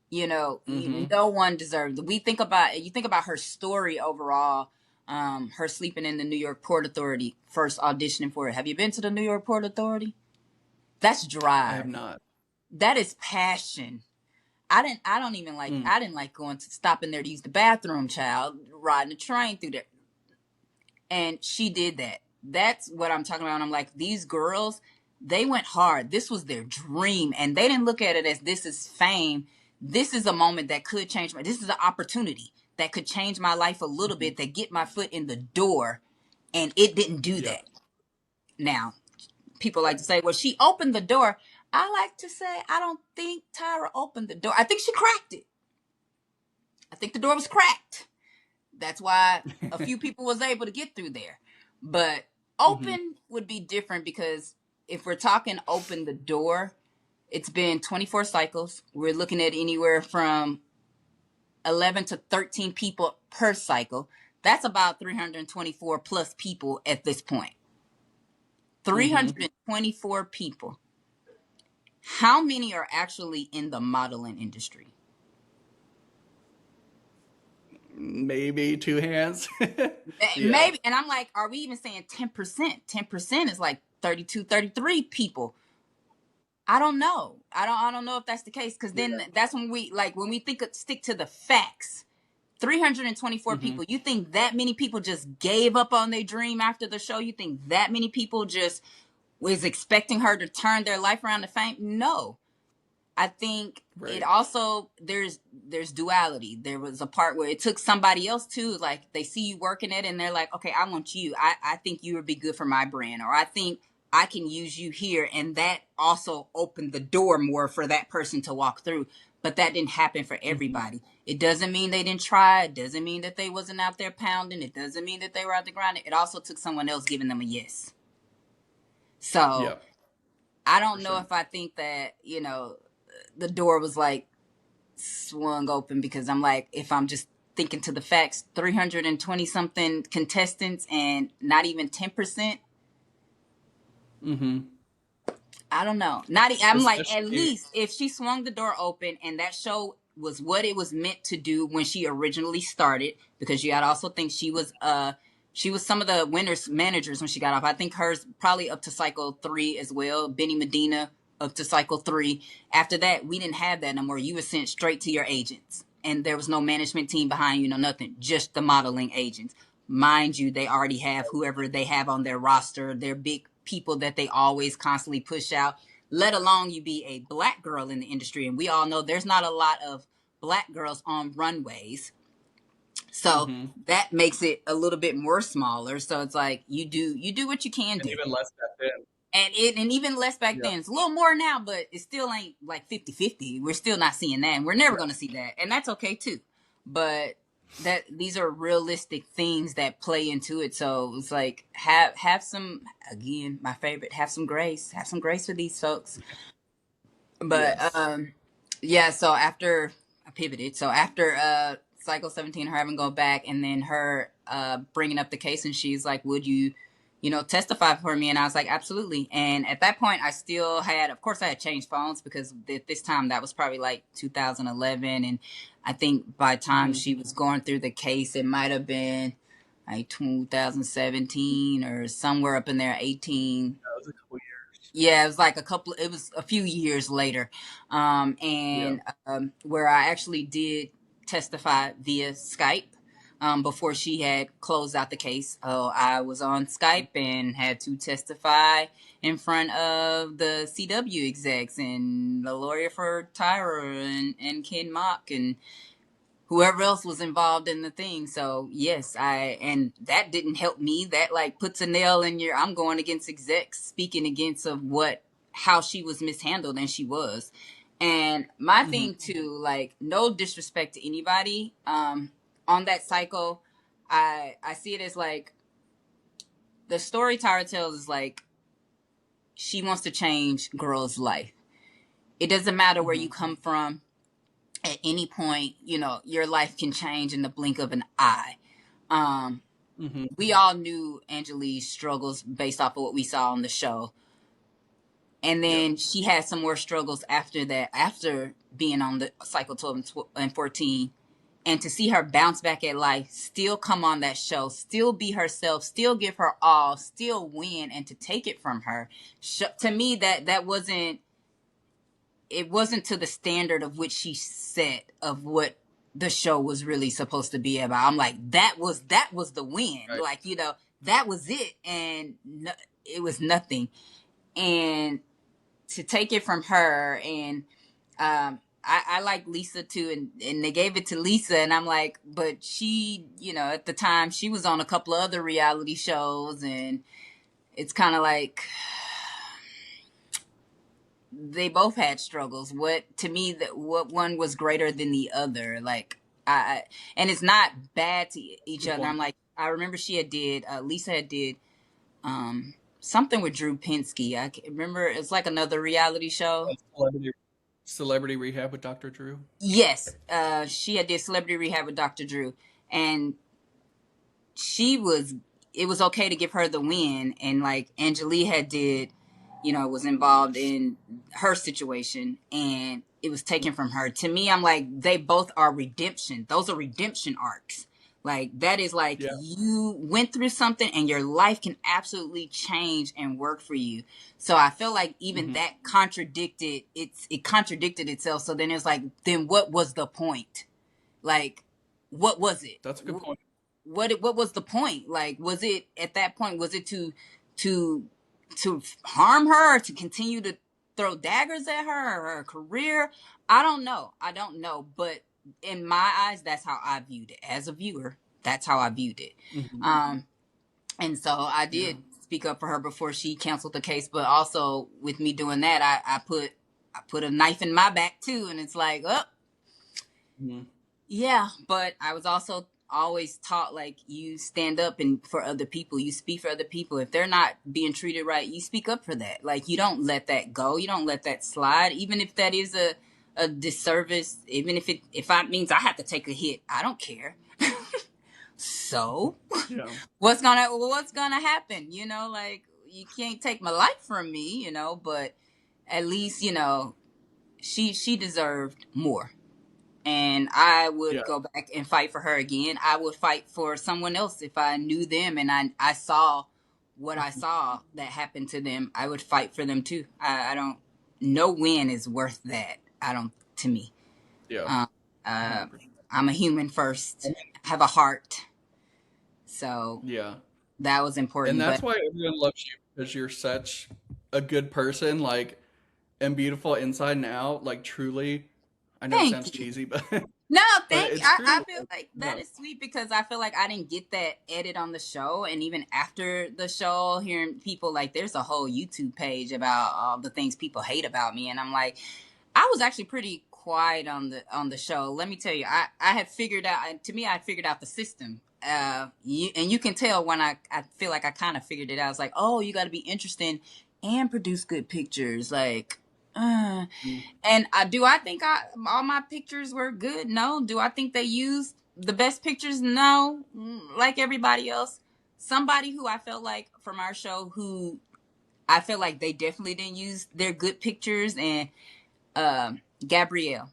You know, no one deserved it. You think about her story overall, her sleeping in the New York Port Authority, first auditioning for it. Have you been to the New York Port Authority? That's drive. I have not. That is passion. I didn't like going to stopping there to use the bathroom, child, riding the train through there. And she did that. That's what I'm talking about. I'm like, these girls, they went hard. This was their dream. And they didn't look at it as this is fame. This is a moment that could change this is an opportunity that could change my life a little bit, that get my foot in the door. And it didn't do that. Now, people like to say, well, she opened the door. I like to say, I don't think Tyra opened the door. I think she cracked it. I think the door was cracked. That's why a few people was able to get through there. But open would be different, because if we're talking open the door, it's been 24 cycles. We're looking at anywhere from 11 to 13 people per cycle. That's about 324 plus people at this point. 324 people. How many are actually in the modeling industry? Maybe 2 hands. Maybe. And I'm like, are we even saying 10%? 10% is like 32, 33 people. I don't know. I don't know if that's the case, because then that's when we stick to the facts. 324 people. You think that many people just gave up on their dream after the show? You think that many people just was expecting her to turn their life around to fame? No. I think it also, there's duality. There was a part where it took somebody else too. Like, they see you working it and they're like, okay, I want you. I think you would be good for my brand, or I think I can use you here. And that also opened the door more for that person to walk through. But that didn't happen for everybody. It doesn't mean they didn't try. It doesn't mean that they wasn't out there pounding. It doesn't mean that they were out there grinding. It also took someone else giving them a yes. So I don't know if I think that, the door was like swung open, because I'm like, if I'm just thinking to the facts, 320 something contestants and not even 10%. I don't know. I'm like, at least if she swung the door open and that show was what it was meant to do when she originally started, because you gotta also think she was some of the winners' managers when she got off. I think hers probably up to cycle 3 as well. Benny Medina up to cycle 3. After that, we didn't have that no more. You were sent straight to your agents, and there was no management team behind you, no nothing, just the modeling agents. Mind you, they already have whoever they have on their roster, their big people that they always constantly push out, let alone you be a black girl in the industry. And we all know there's not a lot of black girls on runways. So that makes it a little bit more smaller. So it's like, you do what you can do. And even less back then. And even less back then. It's a little more now, but it still ain't like 50-50. We're still not seeing that, and we're never going to see that. And that's okay too. But these are realistic things that play into it. So it's like, have some, again, my favorite, have some grace for these folks. But so after I pivoted, so after Cycle 17, her having go back, and then her bringing up the case, and she's like, would you, testify for me? And I was like, absolutely. And at that point, I still had, of course, I had changed phones, because at this time, that was probably like 2011. And I think by the time she was going through the case, it might have been like 2017 or somewhere up in there, 18. That was a couple years. Yeah, it was a few years later. Where I actually did testify via Skype before she had closed out the case. I was on Skype and had to testify in front of the CW execs and the lawyer for Tyra and Ken Mock and whoever else was involved in the thing. So yes, and that didn't help me. That like puts a nail in I'm going against execs, speaking against how she was mishandled, and she was. And my thing too, like, no disrespect to anybody, on that cycle, I see it as like, the story Tyra tells is like, she wants to change girls' life. It doesn't matter where you come from. At any point, your life can change in the blink of an eye. We all knew Angelea's struggles based off of what we saw on the show. And then she had some more struggles after that, after being on the cycle 12 and 14. And to see her bounce back at life, still come on that show, still be herself, still give her all, still win, and to take it from her. To me, that wasn't, it wasn't to the standard of which she set of what the show was really supposed to be about. I'm like, that was the win. Right. Like, that was it. And it was nothing. And to take it from her, and I like Lisa too, and they gave it to Lisa, and I'm like, but she, at the time she was on a couple of other reality shows, and it's kind of like, they both had struggles. To me, what one was greater than the other? Like, and it's not bad to each other. I'm like, I remember Lisa had did, something with Drew Pinsky. I can't remember. It's like another reality show. Celebrity Rehab with Dr. Drew. Yes. She had did Celebrity Rehab with Dr. Drew, and it was okay to give her the win. And like Angelea had did, was involved in her situation, and it was taken from her. To me, I'm like, they both are redemption. Those are redemption arcs. Like, that is like, you went through something and your life can absolutely change and work for you. So I feel like even that contradicted itself. So then it's like, then what was the point? Like, what was it? That's a good point. What was the point? Like, was it at that point, was it to harm her, or to continue to throw daggers at her, or her career? I don't know. But in my eyes, that's how I viewed it. As a viewer, that's how I viewed it. And so I did speak up for her before she canceled the case. But also with me doing that, I put a knife in my back too. And it's like, yeah. But I was also always taught, like, you stand up for other people, you speak for other people. If they're not being treated right, you speak up for that. Like, you don't let that go, you don't let that slide, even if that is a disservice, even if it means I have to take a hit. I don't care. So what's gonna happen? Like, you can't take my life from me, but at least, she deserved more. And I would go back and fight for her again. I would fight for someone else if I knew them and I saw what I saw that happened to them. I would fight for them too. No win is worth that. To me. Yeah. I'm a human first. I have a heart. So that was important. And that's why everyone loves you, because you're such a good person, like, and beautiful inside and out. Like, truly. I know it sounds cheesy, but no, thank you. I feel like that is sweet, because I feel like I didn't get that edit on the show. And even after the show, hearing people, like, there's a whole YouTube page about all the things people hate about me. And I'm like, I was actually pretty quiet on the show. Let me tell you, I had figured out, to me, I figured out the system. You can tell when I feel like I kind of figured it out. It's like, oh, you got to be interesting and produce good pictures. Like, and do I think all my pictures were good? No. Do I think they used the best pictures, no, like everybody else. Somebody who I felt like from our show who I feel like they definitely didn't use their good pictures, and Gabrielle.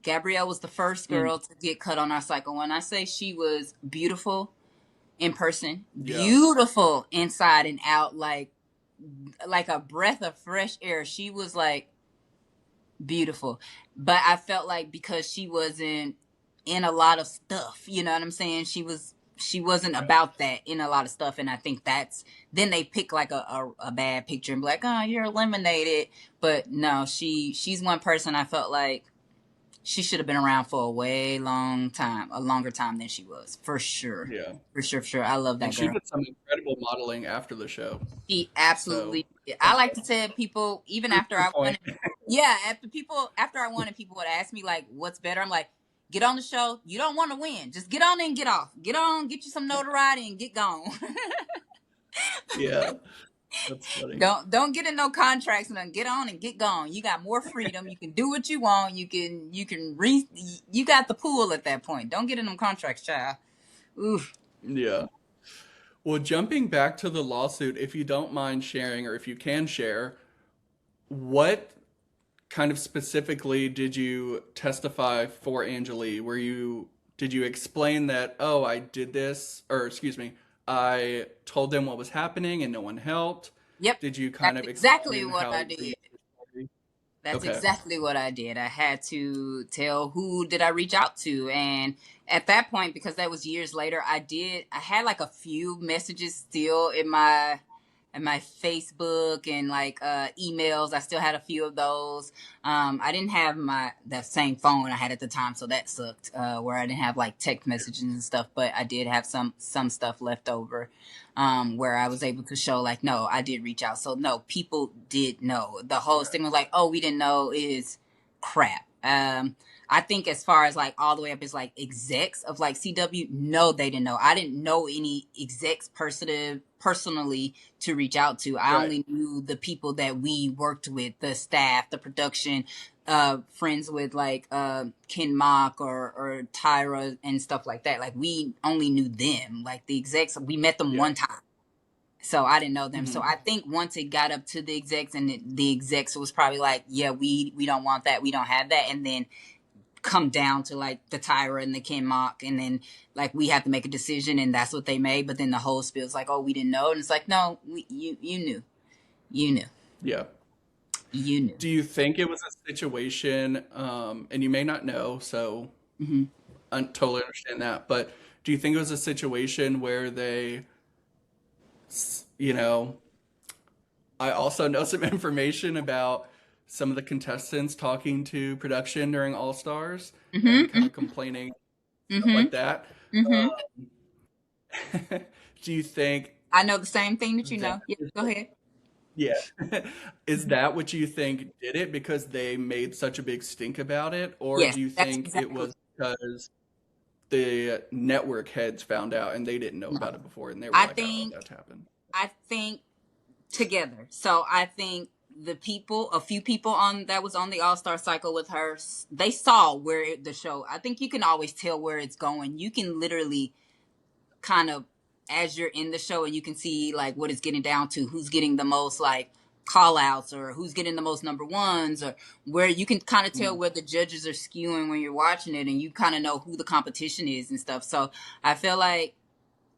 Gabrielle was the first Mm, girl to get cut on our cycle. When I say she was beautiful in person, yeah. beautiful inside and out, like a breath of fresh air. She was like beautiful. But I felt like because she wasn't in a lot of stuff, you know what I'm saying? She wasn't about that in a lot of stuff, and I think that's then they pick like a bad picture and be like, oh, you're eliminated. But no, she's one person I felt like she should have been around for a way long time, a longer time than she was, for sure. Yeah. For sure, for sure. I love And that she girl. did some incredible modeling after the show. She So, absolutely. I like to tell people, even proof after your I won, point. yeah, after I won, and people would ask me like, "What's better?" I'm like, "Get on the show. You don't want to win. Just get on and get off. Get on, get you some notoriety, and get gone. Yeah, that's funny. don't get in no contracts and then get on and get gone. You got more freedom. You can do what you want. You got the pool at that point. Don't get in them contracts, child. Oof. Yeah. Well, jumping back to the lawsuit, if you don't mind sharing, or if you can share, what kind of specifically did you testify for Angelea? Did you explain that, oh, I did this, or excuse me, I told them what was happening and no one helped? Yep. Did you kind That's of exactly explain what how I you did. made the story? That's Okay. exactly what I did. I had to tell who did I reach out to, and at that point, because that was years later, I had like a few messages still in my Facebook and like emails. I still had a few of those. I didn't have that same phone I had at the time, so that sucked. Where I didn't have like text messages and stuff, but I did have some stuff left over, where I was able to show like, no, I did reach out. So no, people did know. The whole stigma like, oh, we didn't know is crap. I think as far as like all the way up as like execs of like CW, no, they didn't know. I didn't know any execs personally to reach out to. I Right. only knew the people that we worked with, the staff, the production, friends with like Ken Mock or Tyra and stuff like that. Like we only knew them. Like the execs, we met them Yeah. one time. So I didn't know them. So Hmm. I think once it got up to the execs and the execs was probably like, yeah, we don't want that. We don't have that. And then come down to like the Tyra and the Ken Mock, and then like we have to make a decision, and that's what they made. But then the whole spill's like, oh, we didn't know, and it's like, no, you knew, you knew, Yeah. you knew. Do you think it was a situation, and you may not know, so Hmm. I totally understand that, but do you think it was a situation where you know, I also know some information about some of the contestants talking to production during All Stars and kind Hmm. of complaining, stuff Hmm. like that. Hmm. Do you think I know the same thing that you that know. Yeah, is go ahead. yeah. Is that what you think did it because they made such a big stink about it? Or Yes, do you that's think it exactly. was because the network heads found out and they didn't know No, about it before and they were I like, oh, think that's happened? I think together. So I think a few people on that was on the All Star cycle with her, they saw the show. I think you can always tell where it's going. You can literally kind of as you're in the show and you can see like what it's getting down to, who's getting the most like call outs or who's getting the most number ones, or where you can kind of tell Mm, where the judges are skewing when you're watching it, and you kind of know who the competition is and stuff. So I feel like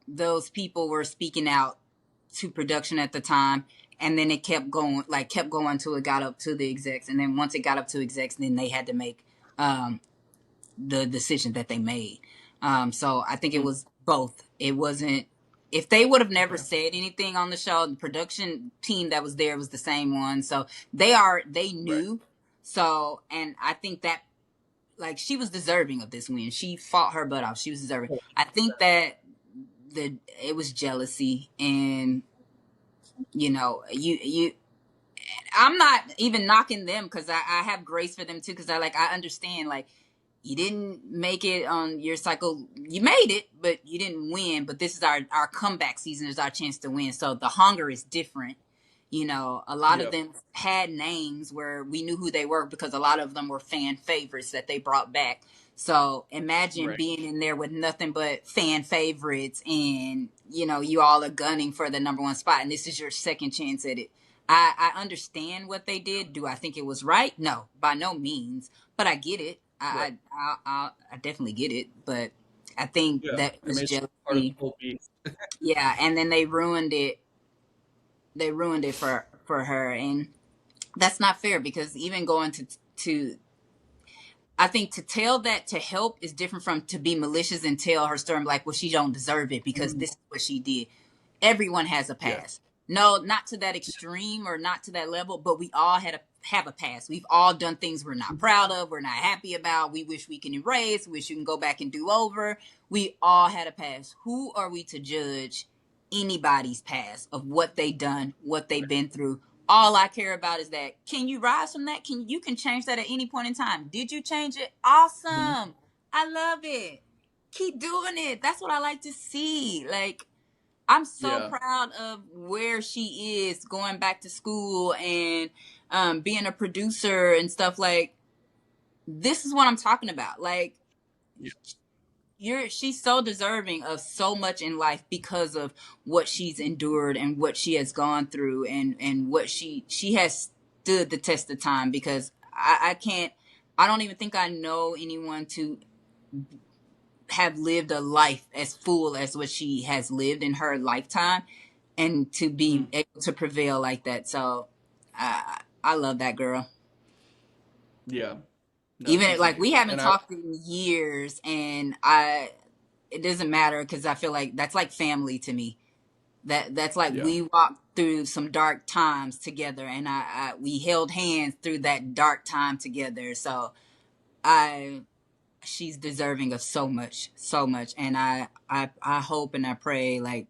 those people were speaking out to production at the time, and then it kept going until it got up to the execs, and then once it got up to execs, then they had to make um the decision that they made. So I think it mm, was both. It wasn't, if they would have never okay. said anything on the show, the production team that was there was the same one. So they Right. knew. So, and I think that like she was deserving of this win. She fought her butt off. She was deserving. I think that it was jealousy, and you I'm not even knocking them because I have grace for them too, because I understand like you didn't make it on your cycle. You made it, but you didn't win. But this is our comeback season. Is our chance to win. So the hunger is different. A lot of Yep. them had names where we knew who they were because a lot of them were fan favorites that they brought back. So imagine Right. being in there with nothing but fan favorites, and you all are gunning for the number one spot, and this is your second chance at it. I understand what they did. Do I think it was right? No, by no means. But I get it. Right. I definitely get it. But I think Yeah. that I was mean, it's just part of the jealousy. whole piece. Yeah, and then they ruined it. They ruined it for her, and that's not fair, because even going to I think to tell that to help is different from to be malicious and tell her story like, well, she don't deserve it because Mhm. this is what she did. Everyone has a Yeah. past. No, not to that extreme or not to that level, but we all have a past. We've all done things we're not proud of, we're not happy about, we wish we can erase, wish you can go back and do over. We all had a past. Who are we to judge anybody's past of what they done, what they've been through? All I care about is that, can you rise from that? You can change that at any point in time. Did you change it? Mhm. Awesome. I love it. Keep doing it. That's what I like to see. Like, I'm so Yeah. proud of where she is, going back to school and being a producer and stuff. Like, this is what I'm talking about. Like, Yeah. she's so deserving of so much in life because of what she's endured and what she has gone through, and what she has stood the test of time. Because I can't, I don't even think I know anyone to have lived a life as full as what she has lived in her lifetime, and to be Mhm. able to prevail like that. So I love that girl. Yeah. No, Even she's like, we amazing. haven't And I, talked in years, and I it doesn't matter, because I feel like that's like family to me. That's like, yeah. we walked through some dark times together, and we held hands through that dark time together. So I she's deserving of so much, so much. And I hope and I pray, like,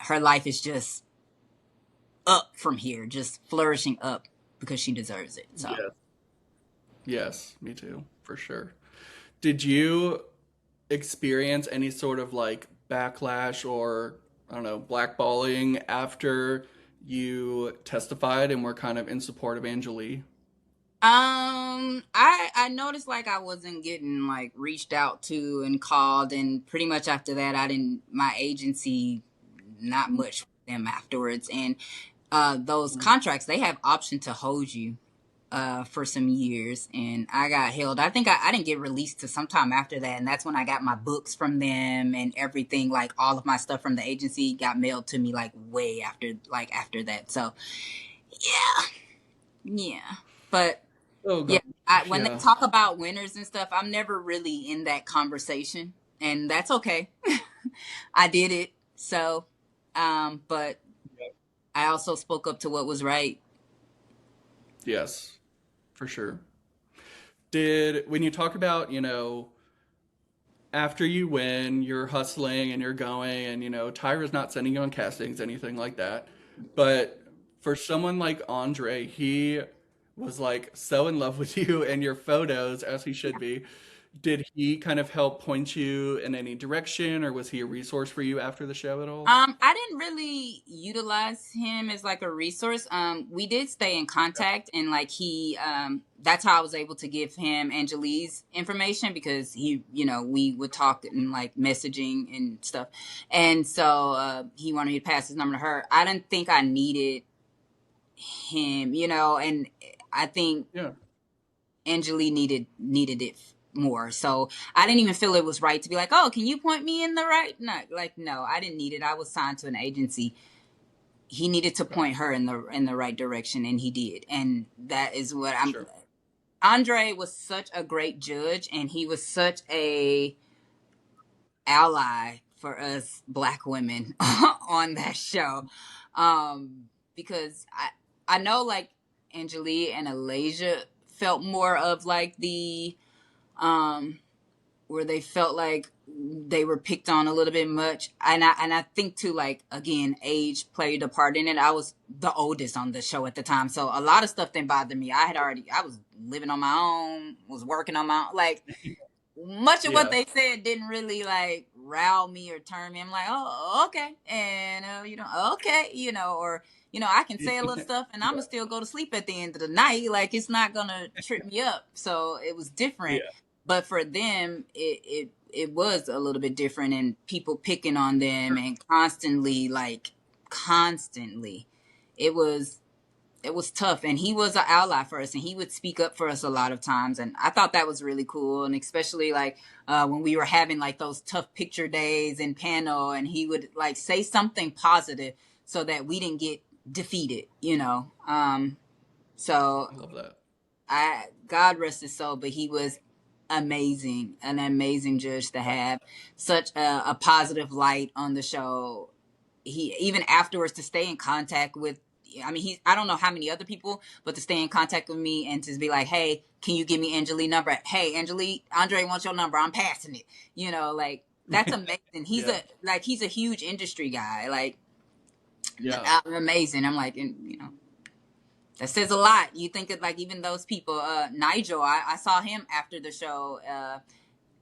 her life is just up from here, just flourishing up, because she deserves it. So Yes. Yes, me too, for sure. Did you experience any sort of like backlash or, I don't know, blackballing after you testified and were kind of in support of Angelea? I noticed like I wasn't getting like reached out to and called, and pretty much after that, I didn't my agency, not much with them afterwards. And those Mhm. contracts, they have option to hold you for some years, and I got held. I think I didn't get released to sometime after that, and that's when I got my books from them and everything. Like, all of my stuff from the agency got mailed to me like way after, like after that. So yeah, yeah. But Oh yeah, gosh, when they yeah. talk about winners and stuff, I'm never really in that conversation, and that's okay. I did it. So, but I also spoke up to what was right. Yes, for sure. Did, when you talk about, after you win, you're hustling and you're going, and Tyra's not sending you on castings, anything like that. But for someone like Andre, he was like so in love with you and your photos, as he should be. Did he kind of help point you in any direction, or was he a resource for you after the show at all? I didn't really utilize him as like a resource. We did stay in contact, and like, that's how I was able to give him Angelique's information, because we would talk and like messaging and stuff. And so, he wanted me to pass his number to her. I didn't think I needed him, and I think Yeah, Angelique needed it more. So I didn't even feel it was right to be like, oh, can you point me in the right? No, like, no, I didn't need it. I was signed to an agency. He needed to okay, point her in the right direction, and he did. And that is what I'm. sure. Andre was such a great judge, and he was such a ally for us Black women on that show. Because I know, like, Angelia and Alasia felt more of like the um where they felt like they were picked on a little bit much. And I think too, like, again, age played a part in it. I was the oldest on the show at the time, so a lot of stuff didn't bother me. I was living on my own, was working on my own. Like, much of what Yeah, they said didn't really like rile me or turn me. I'm like, oh, okay, and okay, or I can say a little stuff, and I'm yeah, gonna still go to sleep at the end of the night. Like, it's not gonna trip me up. So it was yeah, different. But for them, it was a little bit different, and people picking on them and constantly, it was tough. And he was an ally for us, and he would speak up for us a lot of times, and I thought that was really cool. And especially like when we were having like those tough picture days and panel, and he would like say something positive so that we didn't get defeated, you know. So I love that. God rest his soul, but he was amazing, an amazing judge to have, such a positive light on the show. He even afterwards to stay in contact with, I mean, I don't know how many other people, but to stay in contact with me and to be like, hey, can you give me Angelia's number? Hey, Angelia, Andre wants your number. I'm passing it. You know, like that's amazing. He's he's a huge industry guy. Like, amazing. I'm like, and, you know, that says a lot. You think of like even those people, Nigel, I saw him after the show a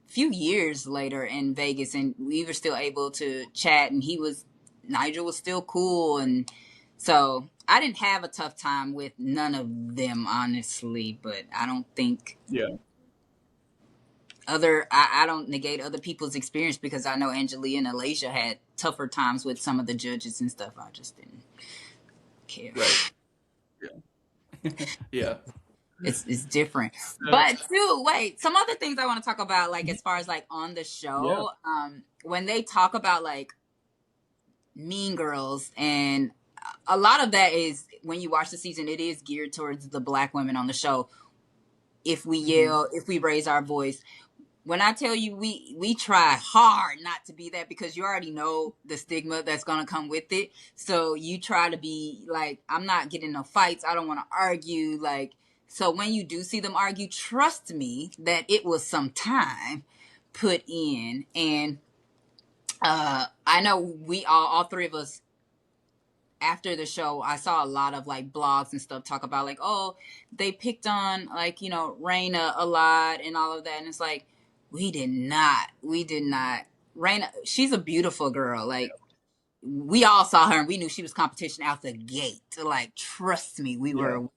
few years later in Vegas, and we were still able to chat, and Nigel was still cool. And so I didn't have a tough time with none of them, honestly, but I don't think I don't negate other people's experience, because I know Angelea and Alasia had tougher times with some of the judges and stuff. I just didn't care. Right. Yeah. It's different. But too, wait, some other things I want to talk about, like as far as like on the show, when they talk about like Mean Girls, and a lot of that is when you watch the season, it is geared towards the Black women on the show. If we yell, if we raise our voice, when I tell you we try hard not to be that, because you already know the stigma that's going to come with it. So you try to be like, I'm not getting no fights. I don't want to argue. Like, so when you do see them argue, trust me that it was some time put in. And I know we all three of us, after the show, I saw a lot of like blogs and stuff talk about like, oh, they picked on like, you know, Raina a lot and all of that. And it's like, we did not. Raina, she's a beautiful girl. Like, we all saw her and we knew she was competition out the gate. Like, trust me, we were.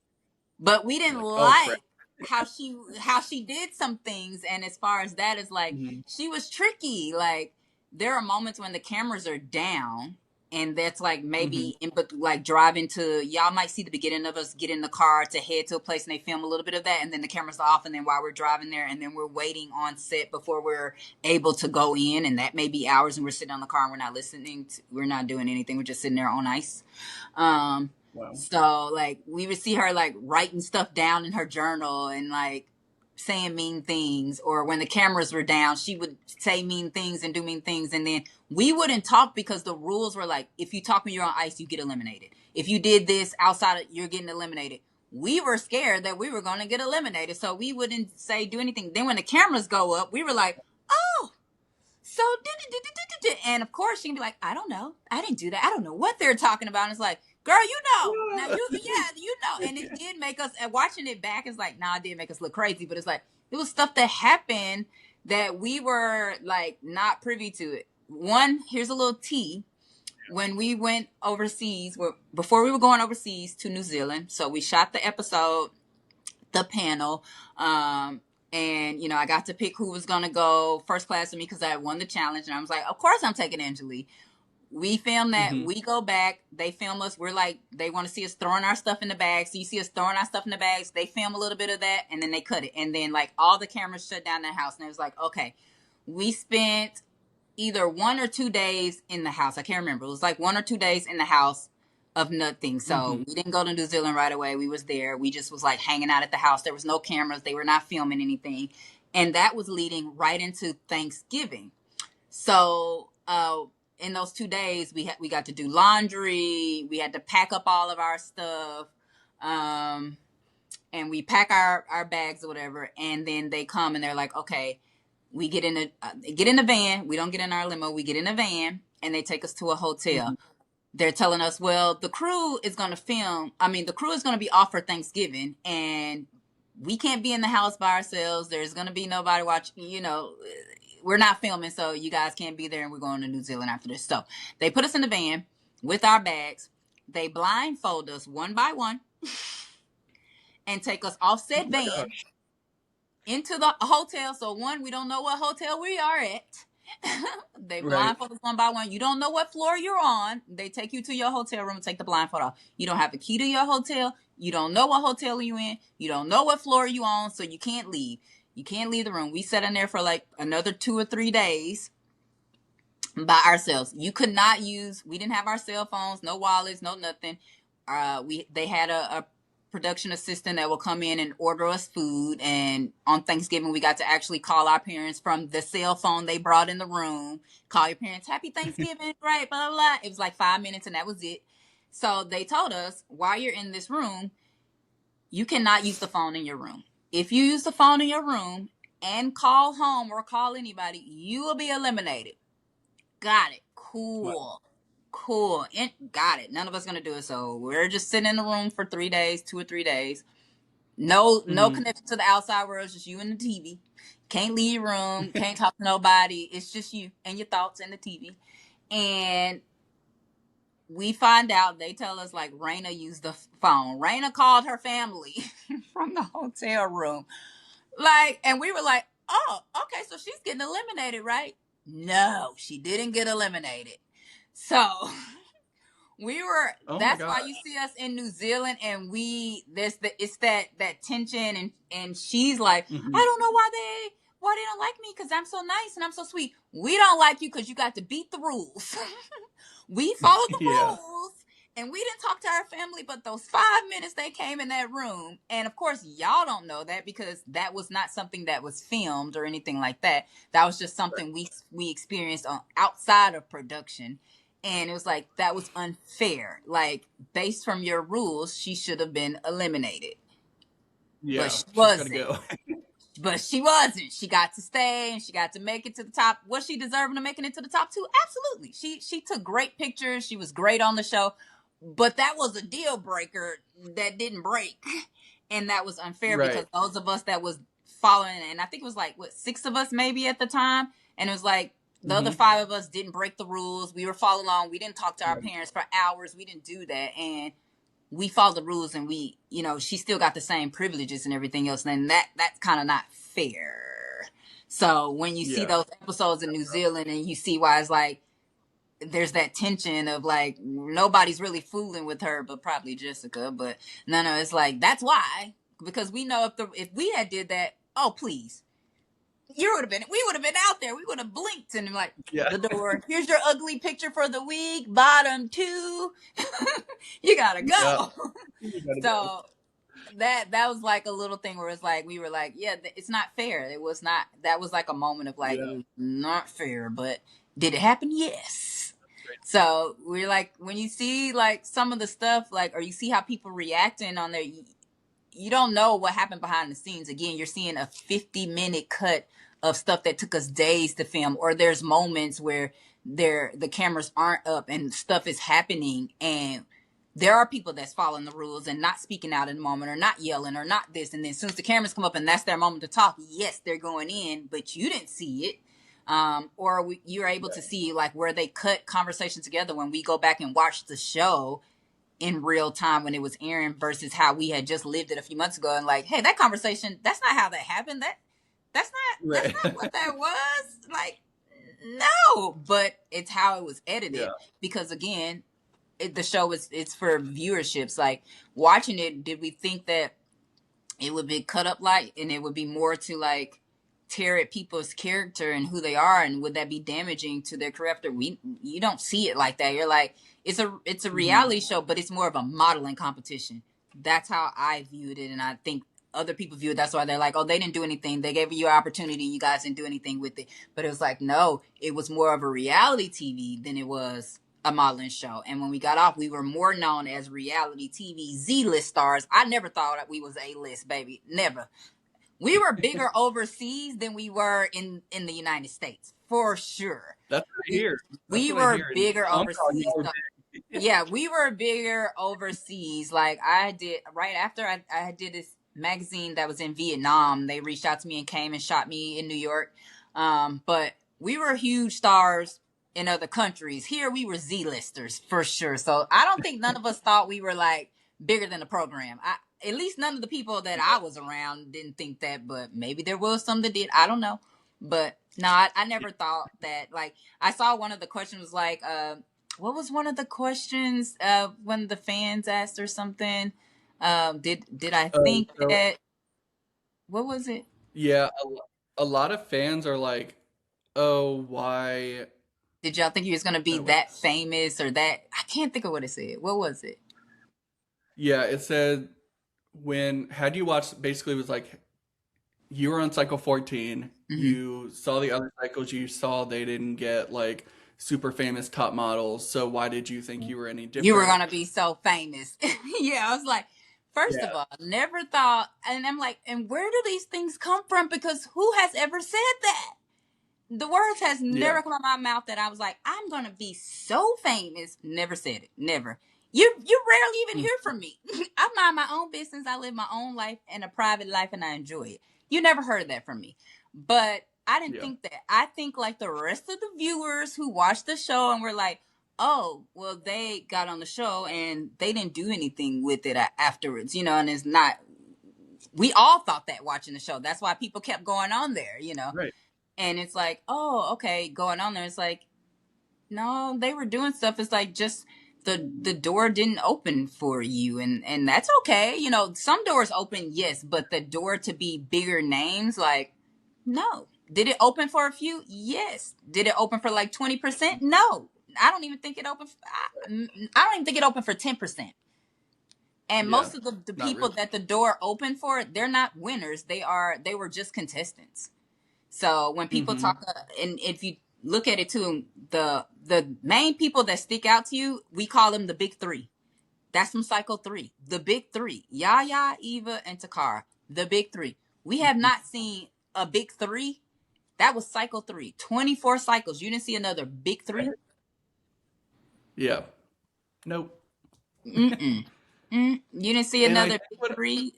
But we didn't like how she did some things. And as far as that is like, she was tricky. Like, there are moments when the cameras are down, and that's like maybe like driving to, y'all might see the beginning of us get in the car to head to a place, and they film a little bit of that, and then the camera's off, and then while we're driving there, and then we're waiting on set before we're able to go in, and that may be hours, and we're sitting on the car and we're not doing anything, we're just sitting there on ice. So like we would see her like writing stuff down in her journal and like saying mean things, or when the cameras were down, she would say mean things and do mean things, and then we wouldn't talk because the rules were like, if you talk when you're on ice, you get eliminated. If you did this outside of, you're getting eliminated. We were scared that we were going to get eliminated, so we wouldn't do anything. Then when the cameras go up, we were like, oh, so and of course she can be like, I don't know, I didn't do that, I don't know what they're talking about. And it's like, girl, you know. Now you know. And it did make us, watching it back, it's like, it did make us look crazy, but it's like, it was stuff that happened that we were like not privy to it. One, here's a little tea. When we went overseas, before we were going overseas to New Zealand, so we shot the episode, the panel, and you know, I got to pick who was gonna go first class with me because I had won the challenge, and I was like, of course I'm taking Angelea. We film that, we go back, they film us, we're like, they want to see us throwing our stuff in the bags, so you see us throwing our stuff in the bags, they film a little bit of that, and then they cut it, and then like all the cameras shut down the house, and it was like, okay, we spent either 1 or 2 days in the house, I can't remember, it was like 1 or 2 days in the house of nothing. So we didn't go to New Zealand right away, we was there, we just was like hanging out at the house, there was no cameras, they were not filming anything, and that was leading right into Thanksgiving. So in those 2 days, we got to do laundry. We had to pack up all of our stuff, and we pack our bags or whatever. And then they come and they're like, "Okay, we get in the van. We don't get in our limo. We get in a van, and they take us to a hotel." They're telling us, "Well, the crew is going to film. I mean, the crew is going to be off for Thanksgiving, and we can't be in the house by ourselves. There's going to be nobody watching. You know." We're not filming, so you guys can't be there, and we're going to New Zealand after this. So they put us in the van with our bags. They blindfold us one by one and take us off said van into the hotel. So one, we don't know what hotel we are at. They Right. blindfold us one by one. You don't know what floor you're on. They take you to your hotel room and take the blindfold off. You don't have a key to your hotel. You don't know what hotel you're in. You don't know what floor you on, so you can't leave. You can't leave the room. We sat in there for like another 2 or 3 days by ourselves. You could not use. We didn't have our cell phones, no wallets, no nothing. They had a production assistant that will come in and order us food. And on Thanksgiving, we got to actually call our parents from the cell phone they brought in the room. Call your parents, Happy Thanksgiving, right? Blah, blah, blah. It was like 5 minutes and that was it. So they told us, while you're in this room, you cannot use the phone in your room. If you use the phone in your room and call home or call anybody, you will be eliminated. Got it. Cool. Cool. Got it. None of us gonna do it. So we're just sitting in the room for 3 days, 2 or 3 days. No connection to the outside world. It's just you and the TV. Can't leave your room. Can't talk to nobody. It's just you and your thoughts and the TV. And we find out, they tell us like Raina used the phone. Raina called her family from the hotel room. Like, and we were like, oh, okay, so she's getting eliminated, right? No, she didn't get eliminated. So that's why you see us in New Zealand, and it's that tension, and she's like, I don't know why they don't like me, because I'm so nice and I'm so sweet. We don't like you because you got to beat the rules. We followed the rules, and we didn't talk to our family, but those 5 minutes they came in that room. And of course, y'all don't know that, because that was not something that was filmed or anything like that. That was just something we experienced outside of production. And it was like, that was unfair. Like, based from your rules, she should have been eliminated. Yeah, but she wasn't. Go. But she wasn't. She got to stay, and she got to make it to the top. Was she deserving of making it to the top 2? Absolutely. She took great pictures. She was great on the show. But that was a deal breaker that didn't break. And that was unfair, because those of us that was following, and I think it was like, 6 of us maybe at the time. And it was like, the other 5 of us didn't break the rules. We were following along. We didn't talk to our parents for hours. We didn't do that. And we followed the rules, and we, she still got the same privileges and everything else. And that's kind of not fair. So when you see those episodes in New Zealand, and you see why it's like, there's that tension of like, nobody's really fooling with her, but probably Jessica. But no, it's like, that's why, because we know if we had did that, oh, please. We would have been out there. We would have blinked and like, the door. Here's your ugly picture for the week. Bottom 2. You gotta go. So that was like a little thing where it's like, we were like, it's not fair. It was not. That was like a moment of like, not fair. But did it happen? Yes. So we're like, when you see like some of the stuff, like, or you see how people reacting on there, you don't know what happened behind the scenes. Again, you're seeing a 50-minute cut of stuff that took us days to film, or there's moments where the cameras aren't up and stuff is happening, and there are people that's following the rules and not speaking out in the moment, or not yelling, or not this. And then as soon as the cameras come up and that's their moment to talk, yes, they're going in, but you didn't see it. You're able to see like where they cut conversation together when we go back and watch the show in real time when it was airing, versus how we had just lived it a few months ago, and like, hey, that conversation, that's not how that happened. That's not what that was. Like, no, but it's how it was edited, because again, the show it's for viewerships. Like, watching it, did we think that it would be cut up like, and it would be more to like tear at people's character and who they are, and would that be damaging to their character? You don't see it like that. You're like, it's a reality show, but it's more of a modeling competition. That's how I viewed it, and I think other people view it. That's why they're like, oh, they didn't do anything. They gave you an opportunity, and you guys didn't do anything with it. But it was like, no, it was more of a reality TV than it was a modeling show. And when we got off, we were more known as reality TV Z-list stars. I never thought we was A-list, baby. Never. We were bigger overseas than we were in the United States, for sure. That's what I hear. We were bigger overseas. Yeah, we were bigger overseas. Like, I did, right after I did this magazine that was in Vietnam, they reached out to me and came and shot me in New York. But we were huge stars in other countries. Here we were Z-listers, for sure. So I don't think none of us thought we were like bigger than the program. at least none of the people that I was around didn't think that, but maybe there was some that did. I don't know. But no, I never thought that. Like, I saw one of the questions was like, what was one of the questions when the fans asked or something? Did I think So that, what was it? yeah, a lot of fans are like, "Oh, why?" Did y'all think he was going to be Wait. that famous or that? I can't think of what it said. What was it? Yeah, it said when had you watched, basically it was like you were on cycle 14, Hmm. you saw the other cycles, you saw they didn't get like super famous top models, so why did you think you were any You were different? going to be so famous. Yeah, I was like, first Yeah. of all, never thought. And I'm like, and where do these things come from? Because who has ever said that? The words has Yeah. never come out of my mouth that I was like, I'm gonna be so famous. Never said it. Never. You rarely even Mm. hear from me. I mind my own business. I live my own life and a private life, and I enjoy it. You never heard that from me. But I didn't Yeah. think that. I think like the rest of the viewers who watched the show and were like, oh, well, they got on the show and they didn't do anything with it afterwards, and it's not. We all thought that watching the show. That's why people kept going on there. Right. And it's like, oh, okay, going on there. It's like, no, they were doing stuff. It's like just the door didn't open for you, and that's okay. Some doors open, yes, but the door to be bigger names, like, no. Did it open for a few? Yes. Did it open for like 20%? No. I don't even think it opened. I don't even think it opened for 10%. And Yeah. most of the Not people really. that the door opened for, they're not winners. They were just contestants. So when people Mm-hmm. talk, and if you look at it too, the main people that stick out to you, we call them the big three. That's from Cycle 3. The big three: Yaya, Eva, and Takara. The big three. We have Hmm. not seen a big three. That was Cycle 3. 24 cycles. You didn't see another big three. Yeah. Nope. Mm-mm. You didn't see And I another think big what three.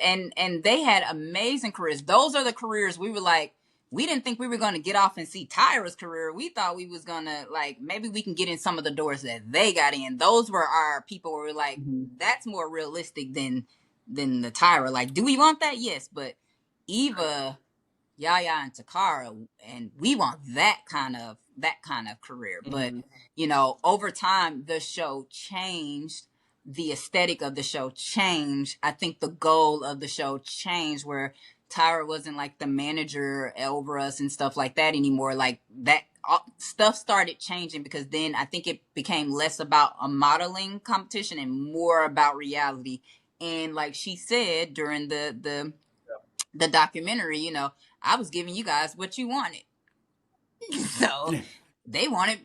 And they had amazing careers. Those are the careers we were like, we didn't think we were going to get off and see Tyra's career. We thought we was going to, like, maybe we can get in some of the doors that they got in. Those were our people where we're like, Mhm. that's more realistic than the Tyra. Like, do we want that? Yes, but Eva, Yaya, and Takara, and we want that kind of career. But Mhm. over time, the show changed. The aesthetic of the show changed. I think the goal of the show changed, where Tyra wasn't like the manager over us and stuff like that anymore. Like that stuff started changing, because then I think it became less about a modeling competition and more about reality. And like she said during the documentary, I was giving you guys what you wanted. So they wanted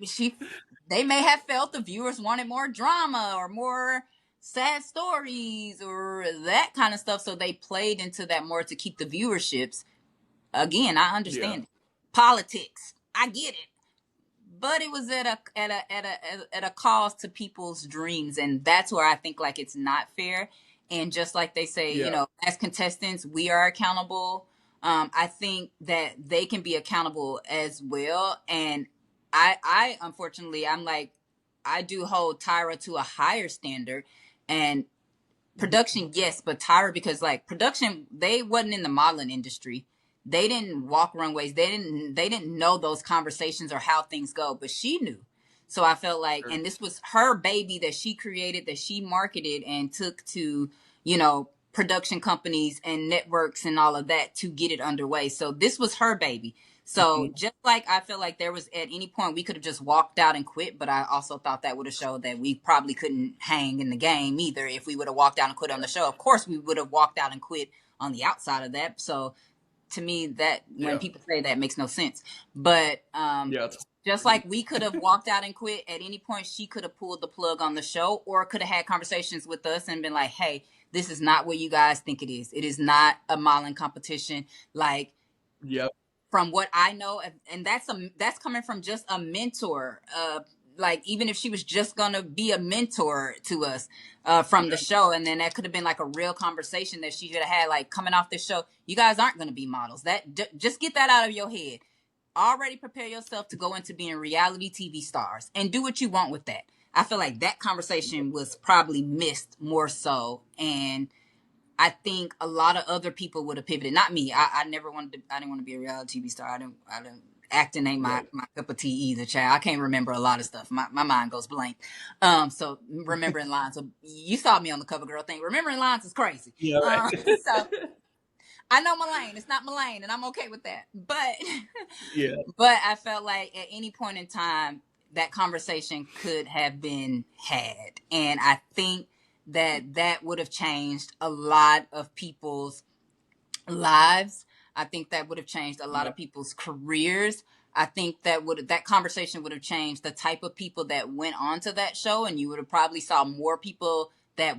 they may have felt the viewers wanted more drama or more sad stories or that kind of stuff. So they played into that more to keep the viewerships. Again, I Yeah. understand it. Politics. I get it. But it was at a cost to people's dreams, and that's where I think like it's not fair. And just like they say, Yeah. as contestants, we are accountable. I think that they can be accountable as well. And I unfortunately, I'm like, I do hold Tyra to a higher standard. And production, yes, but Tyra, because like production, they wasn't in the modeling industry. They didn't walk runways. They didn't know those conversations or how things go, but she knew. So I felt like, Sure. and this was her baby that she created, that she marketed and took to, production companies and networks and all of that to get it underway. So this was her baby. So Mhm. just like I feel like there was at any point we could have just walked out and quit, but I also thought that would have showed that we probably couldn't hang in the game either if we would have walked out and quit on the show. Of course, we would have walked out and quit on the outside of that. So to me, that when Yeah. people say that makes no sense. But Yeah. It's just like we could have walked out and quit at any point, she could have pulled the plug on the show or could have had conversations with us and been like, hey, this is not what you guys think it is. It is not a modeling competition. Like, yep. from what I know, and that's coming from just a mentor. Like even if she was just gonna be a mentor to us from the Yeah. show, and then that could have been like a real conversation that she should have had, like coming off this show. You guys aren't gonna be models. Just get that out of your head. Already prepare yourself to go into being reality TV stars and do what you want with that. I feel like that conversation was probably missed more so, and I think a lot of other people would have pivoted. Not me. I never wanted to. I didn't want to be a reality TV star. I didn't. Acting ain't my cup of tea either, child. I can't remember a lot of stuff. My mind goes blank. So remembering lines. So you saw me on the cover girl thing. Remembering lines is crazy. Yeah, right. So I know my lane. It's not my lane, and I'm okay with that. But Yeah. but I felt like at any point in time that conversation could have been had, and I think that would have changed a lot of people's lives. I think that would have changed a lot of people's careers. I think that conversation would have changed the type of people that went onto that show, and you would have probably saw more people that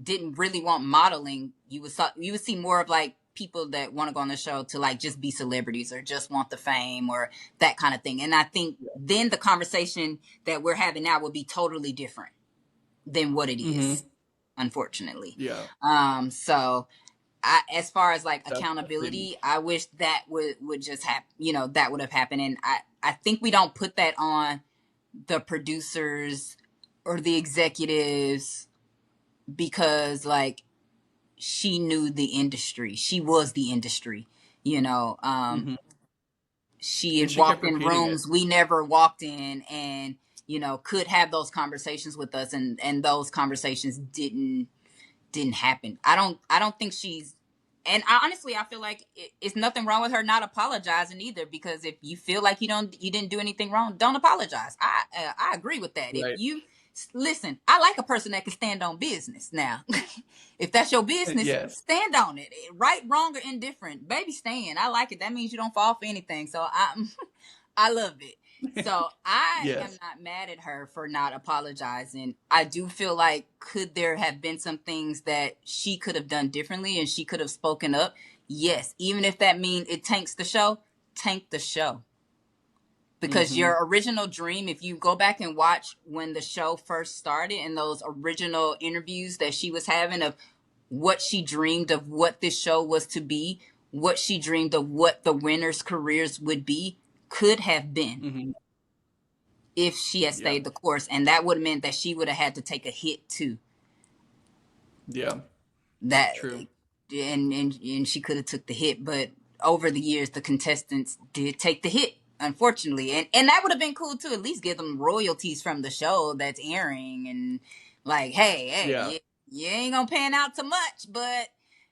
didn't really want modeling. You would see more of like people that want to go on the show to like just be celebrities or just want the fame or that kind of thing. And I think then the conversation that we're having now would be totally different than what it is, unfortunately. Yeah. So as far as like accountability, I wish that would just happen, that would have happened. And I think we don't put that on the producers or the executives because like she knew the industry. She was the industry, she had walked in rooms we never walked in and, could have those conversations with us and those conversations didn't happen. I don't think she's, and honestly, I feel like it's nothing wrong with her not apologizing either, because if you feel like you didn't do anything wrong, don't apologize. I agree with that. Right. If you listen, I like a person that can stand on business. Now, if that's your business, stand on it. Right, wrong, or indifferent, baby, stand. I like it. That means you don't fall for anything. So I love it. So I am not mad at her for not apologizing. I do feel like could there have been some things that she could have done differently and she could have spoken up? Yes. Even if that means it tanks the show, tank the show. Because your original dream, if you go back and watch when the show first started and those original interviews that she was having of what she dreamed of what this show was to be, what she dreamed of what the winners' careers would be, could have been if she had stayed the course, and that would have meant that she would have had to take a hit too. Yeah, that true. And she could have took the hit, but over the years, the contestants did take the hit, unfortunately, and that would have been cool too. At least give them royalties from the show that's airing, and like, hey, you ain't gonna pan out too much, but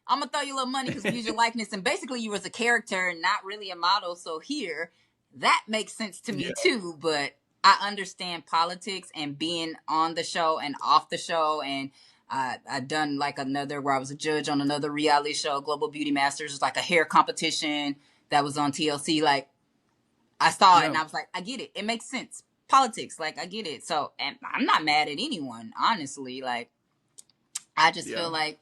I'm gonna throw you a little money because we use your likeness, and basically you was a character and not really a model. So here. That makes sense to me too, but I understand politics and being on the show and off the show. And I've done like another where I was a judge on another reality show, Global Beauty Masters. It was like a hair competition that was on TLC. Like I saw it and I was like, I get it. It makes sense. Politics, like I get it. So, and I'm not mad at anyone, honestly. Like I just feel like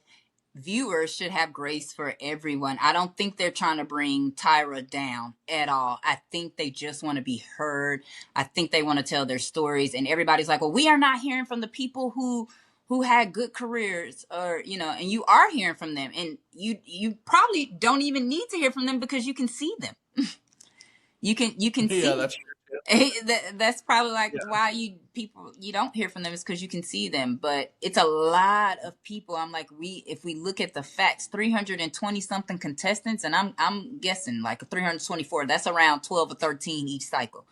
viewers should have grace for everyone. I don't think they're trying to bring Tyra down at all. I think they just want to be heard. I think they want to tell their stories. And everybody's like, well, we are not hearing from the people who had good careers, or, and you are hearing from them. And you probably don't even need to hear from them because you can see them. you can see. That's true. That's probably like why you don't hear from them, is because you can see them. But it's a lot of people. I'm like, if we look at the facts, 320 something contestants, and I'm guessing like 324. That's around 12 or 13 each cycle.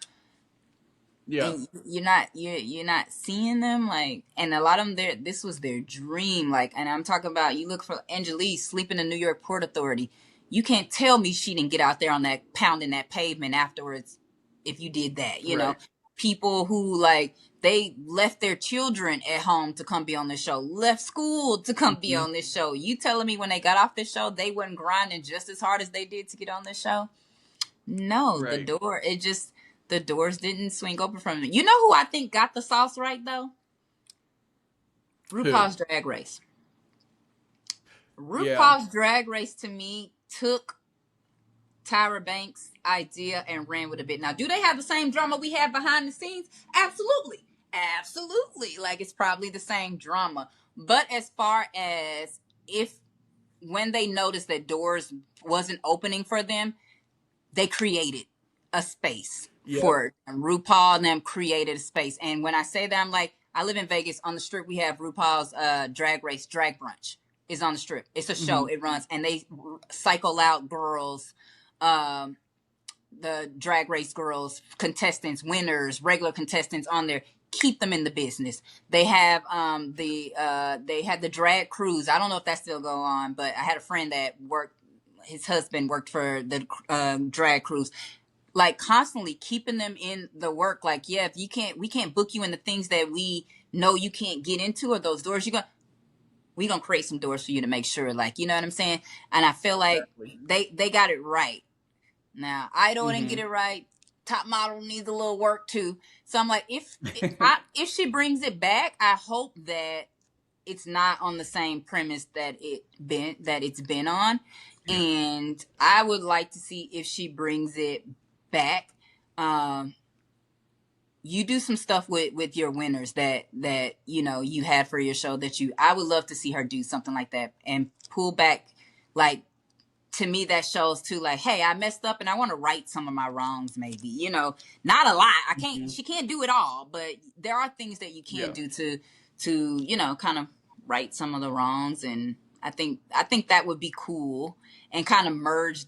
Yeah, and you're not seeing them, like, and a lot of them, this was their dream. Like, and I'm talking about, you look for Angelea sleeping in the New York Port Authority. You can't tell me she didn't get out there on that pounding that pavement afterwards. If you did that, you know, people who like they left their children at home to come be on this show, left school to come be on this show. You telling me when they got off this show, they wasn't grinding just as hard as they did to get on this show? No, the doors didn't swing open from them. You know who I think got the sauce right though? RuPaul's Drag Race. RuPaul's Drag Race to me took Tyra Banks' idea and ran with a bit. Now, do they have the same drama we have behind the scenes? Absolutely. Absolutely. Like, it's probably the same drama. But as far as when they noticed that doors wasn't opening for them, they created a space for them. RuPaul and them created a space. And when I say that, I'm like, I live in Vegas. On the strip, we have RuPaul's Drag Race Drag Brunch. is on the strip. It's a show. It runs, and they cycle out girls, um, the drag race girls, contestants, winners, regular contestants on there. Keep them in the business. They have they had the drag cruise. I don't know if that still go on, but I had a friend that worked. His husband worked for the drag cruise. Like constantly keeping them in the work. Like, yeah, if you can't, we can't book you in the things that we know you can't get into, or those doors we gonna create some doors for you to make sure, like, you know what I'm saying? And I feel like they got it right. Now, Idol didn't get it right. Top Model needs a little work too. So I'm like, if she brings it back, I hope that it's not on the same premise that it's been on. And I would like to see if she brings it back. You do some stuff with your winners that you know you had for your show I would love to see her do something like that and pull back. Like, to me, that shows too, like, hey, I messed up and I want to right some of my wrongs, maybe, you know, not a lot. She can't do it all, but there are things that you can do to, you know, kind of right some of the wrongs. And I think that would be cool and kind of merge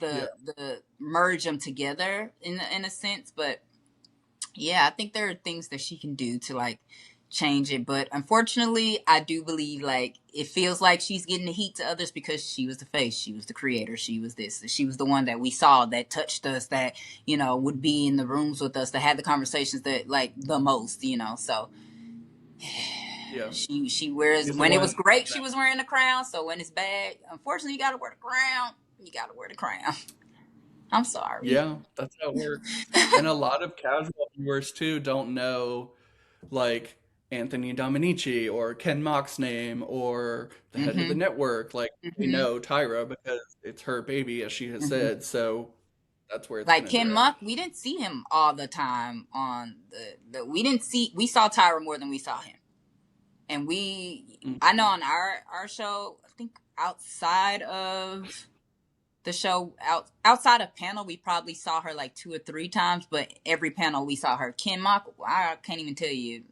merge them together in a sense. But yeah, I think there are things that she can do to like change it. But unfortunately, I do believe like it feels like she's getting the heat to others because she was the face, she was the creator, she was this, she was the one that we saw that touched us, that, you know, would be in the rooms with us, that had the conversations that like the most, you know. So she wears, when it was great, she was wearing the crown. So when it's bad, unfortunately, you gotta wear the crown. You gotta wear the crown. I'm sorry. Yeah, that's how it works. And a lot of casual viewers too don't know like Anthony Dominici or Ken Mock's name or the head of the network. Like they know Tyra because it's her baby, as she has said. So that's where it's Like gonna Ken direct. Mock, we didn't see him all the time on we saw Tyra more than we saw him. And I know on our show, I think outside of the show, outside of panel, we probably saw her like 2 or 3 times, but every panel we saw her. Ken Mock, I can't even tell you,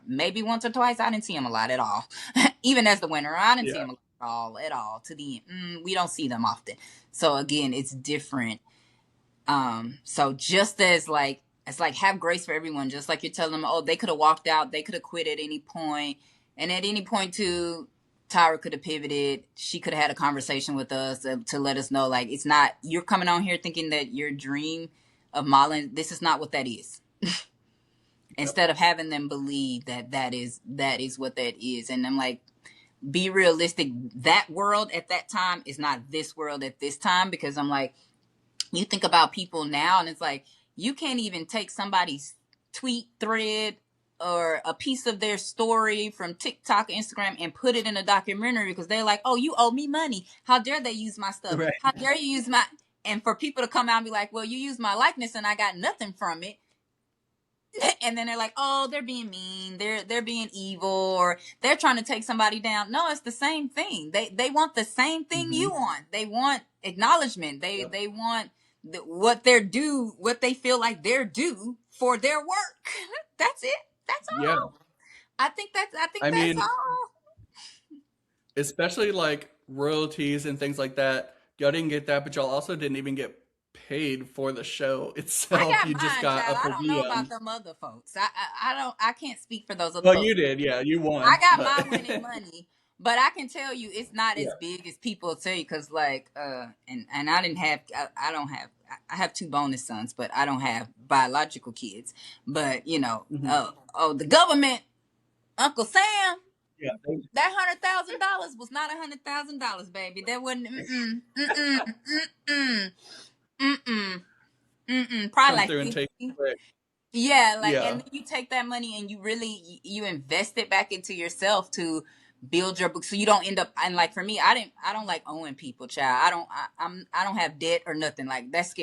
maybe once or twice. I didn't see him a lot at all. Even as the winner, I didn't see him at all to the end. We don't see them often. So again, it's different. So just as like, it's like have grace for everyone, just like you're telling them, oh, they could have walked out, they could have quit at any point, and at any point too, Tyra could have pivoted. She could have had a conversation with us to let us know, like, it's not, you're coming on here thinking that your dream of modeling, this is not what that is. Instead of having them believe that is what that is. And I'm like, be realistic. That world at that time is not this world at this time, because I'm like, you think about people now and it's like, you can't even take somebody's tweet thread or a piece of their story from TikTok, Instagram, and put it in a documentary because they're like, oh, you owe me money. How dare they use my stuff? Right. How dare you use my, and for people to come out and be like, well, you used my likeness and I got nothing from it. And then they're like, oh, they're being mean, they're being evil, or they're trying to take somebody down. No, it's the same thing. They want the same thing you want. They want acknowledgement. They want what they're due, what they feel like they're due for their work. That's it. That's all. Yeah. I think that's all. Especially like royalties and things like that. Y'all didn't get that, but y'all also didn't even get paid for the show itself. I got you mine, just got child. a per I don't diem. know about them other folks. I can't speep for those other well, folks. You did, yeah, you won. I got my winning money. But I can tell you, it's not as big as people tell you, because like, and I didn't have, I don't have, I have 2 bonus sons, but I don't have biological kids. But you know, the government, Uncle Sam, that $100,000 was not $100,000, baby. That wasn't. Probably like 50. Yeah, like, and then you take that money and you really you invest it back into yourself to build your book, so you don't end up, and like for me, I don't like owing people, child. I don't have debt or nothing. Like, that's scary.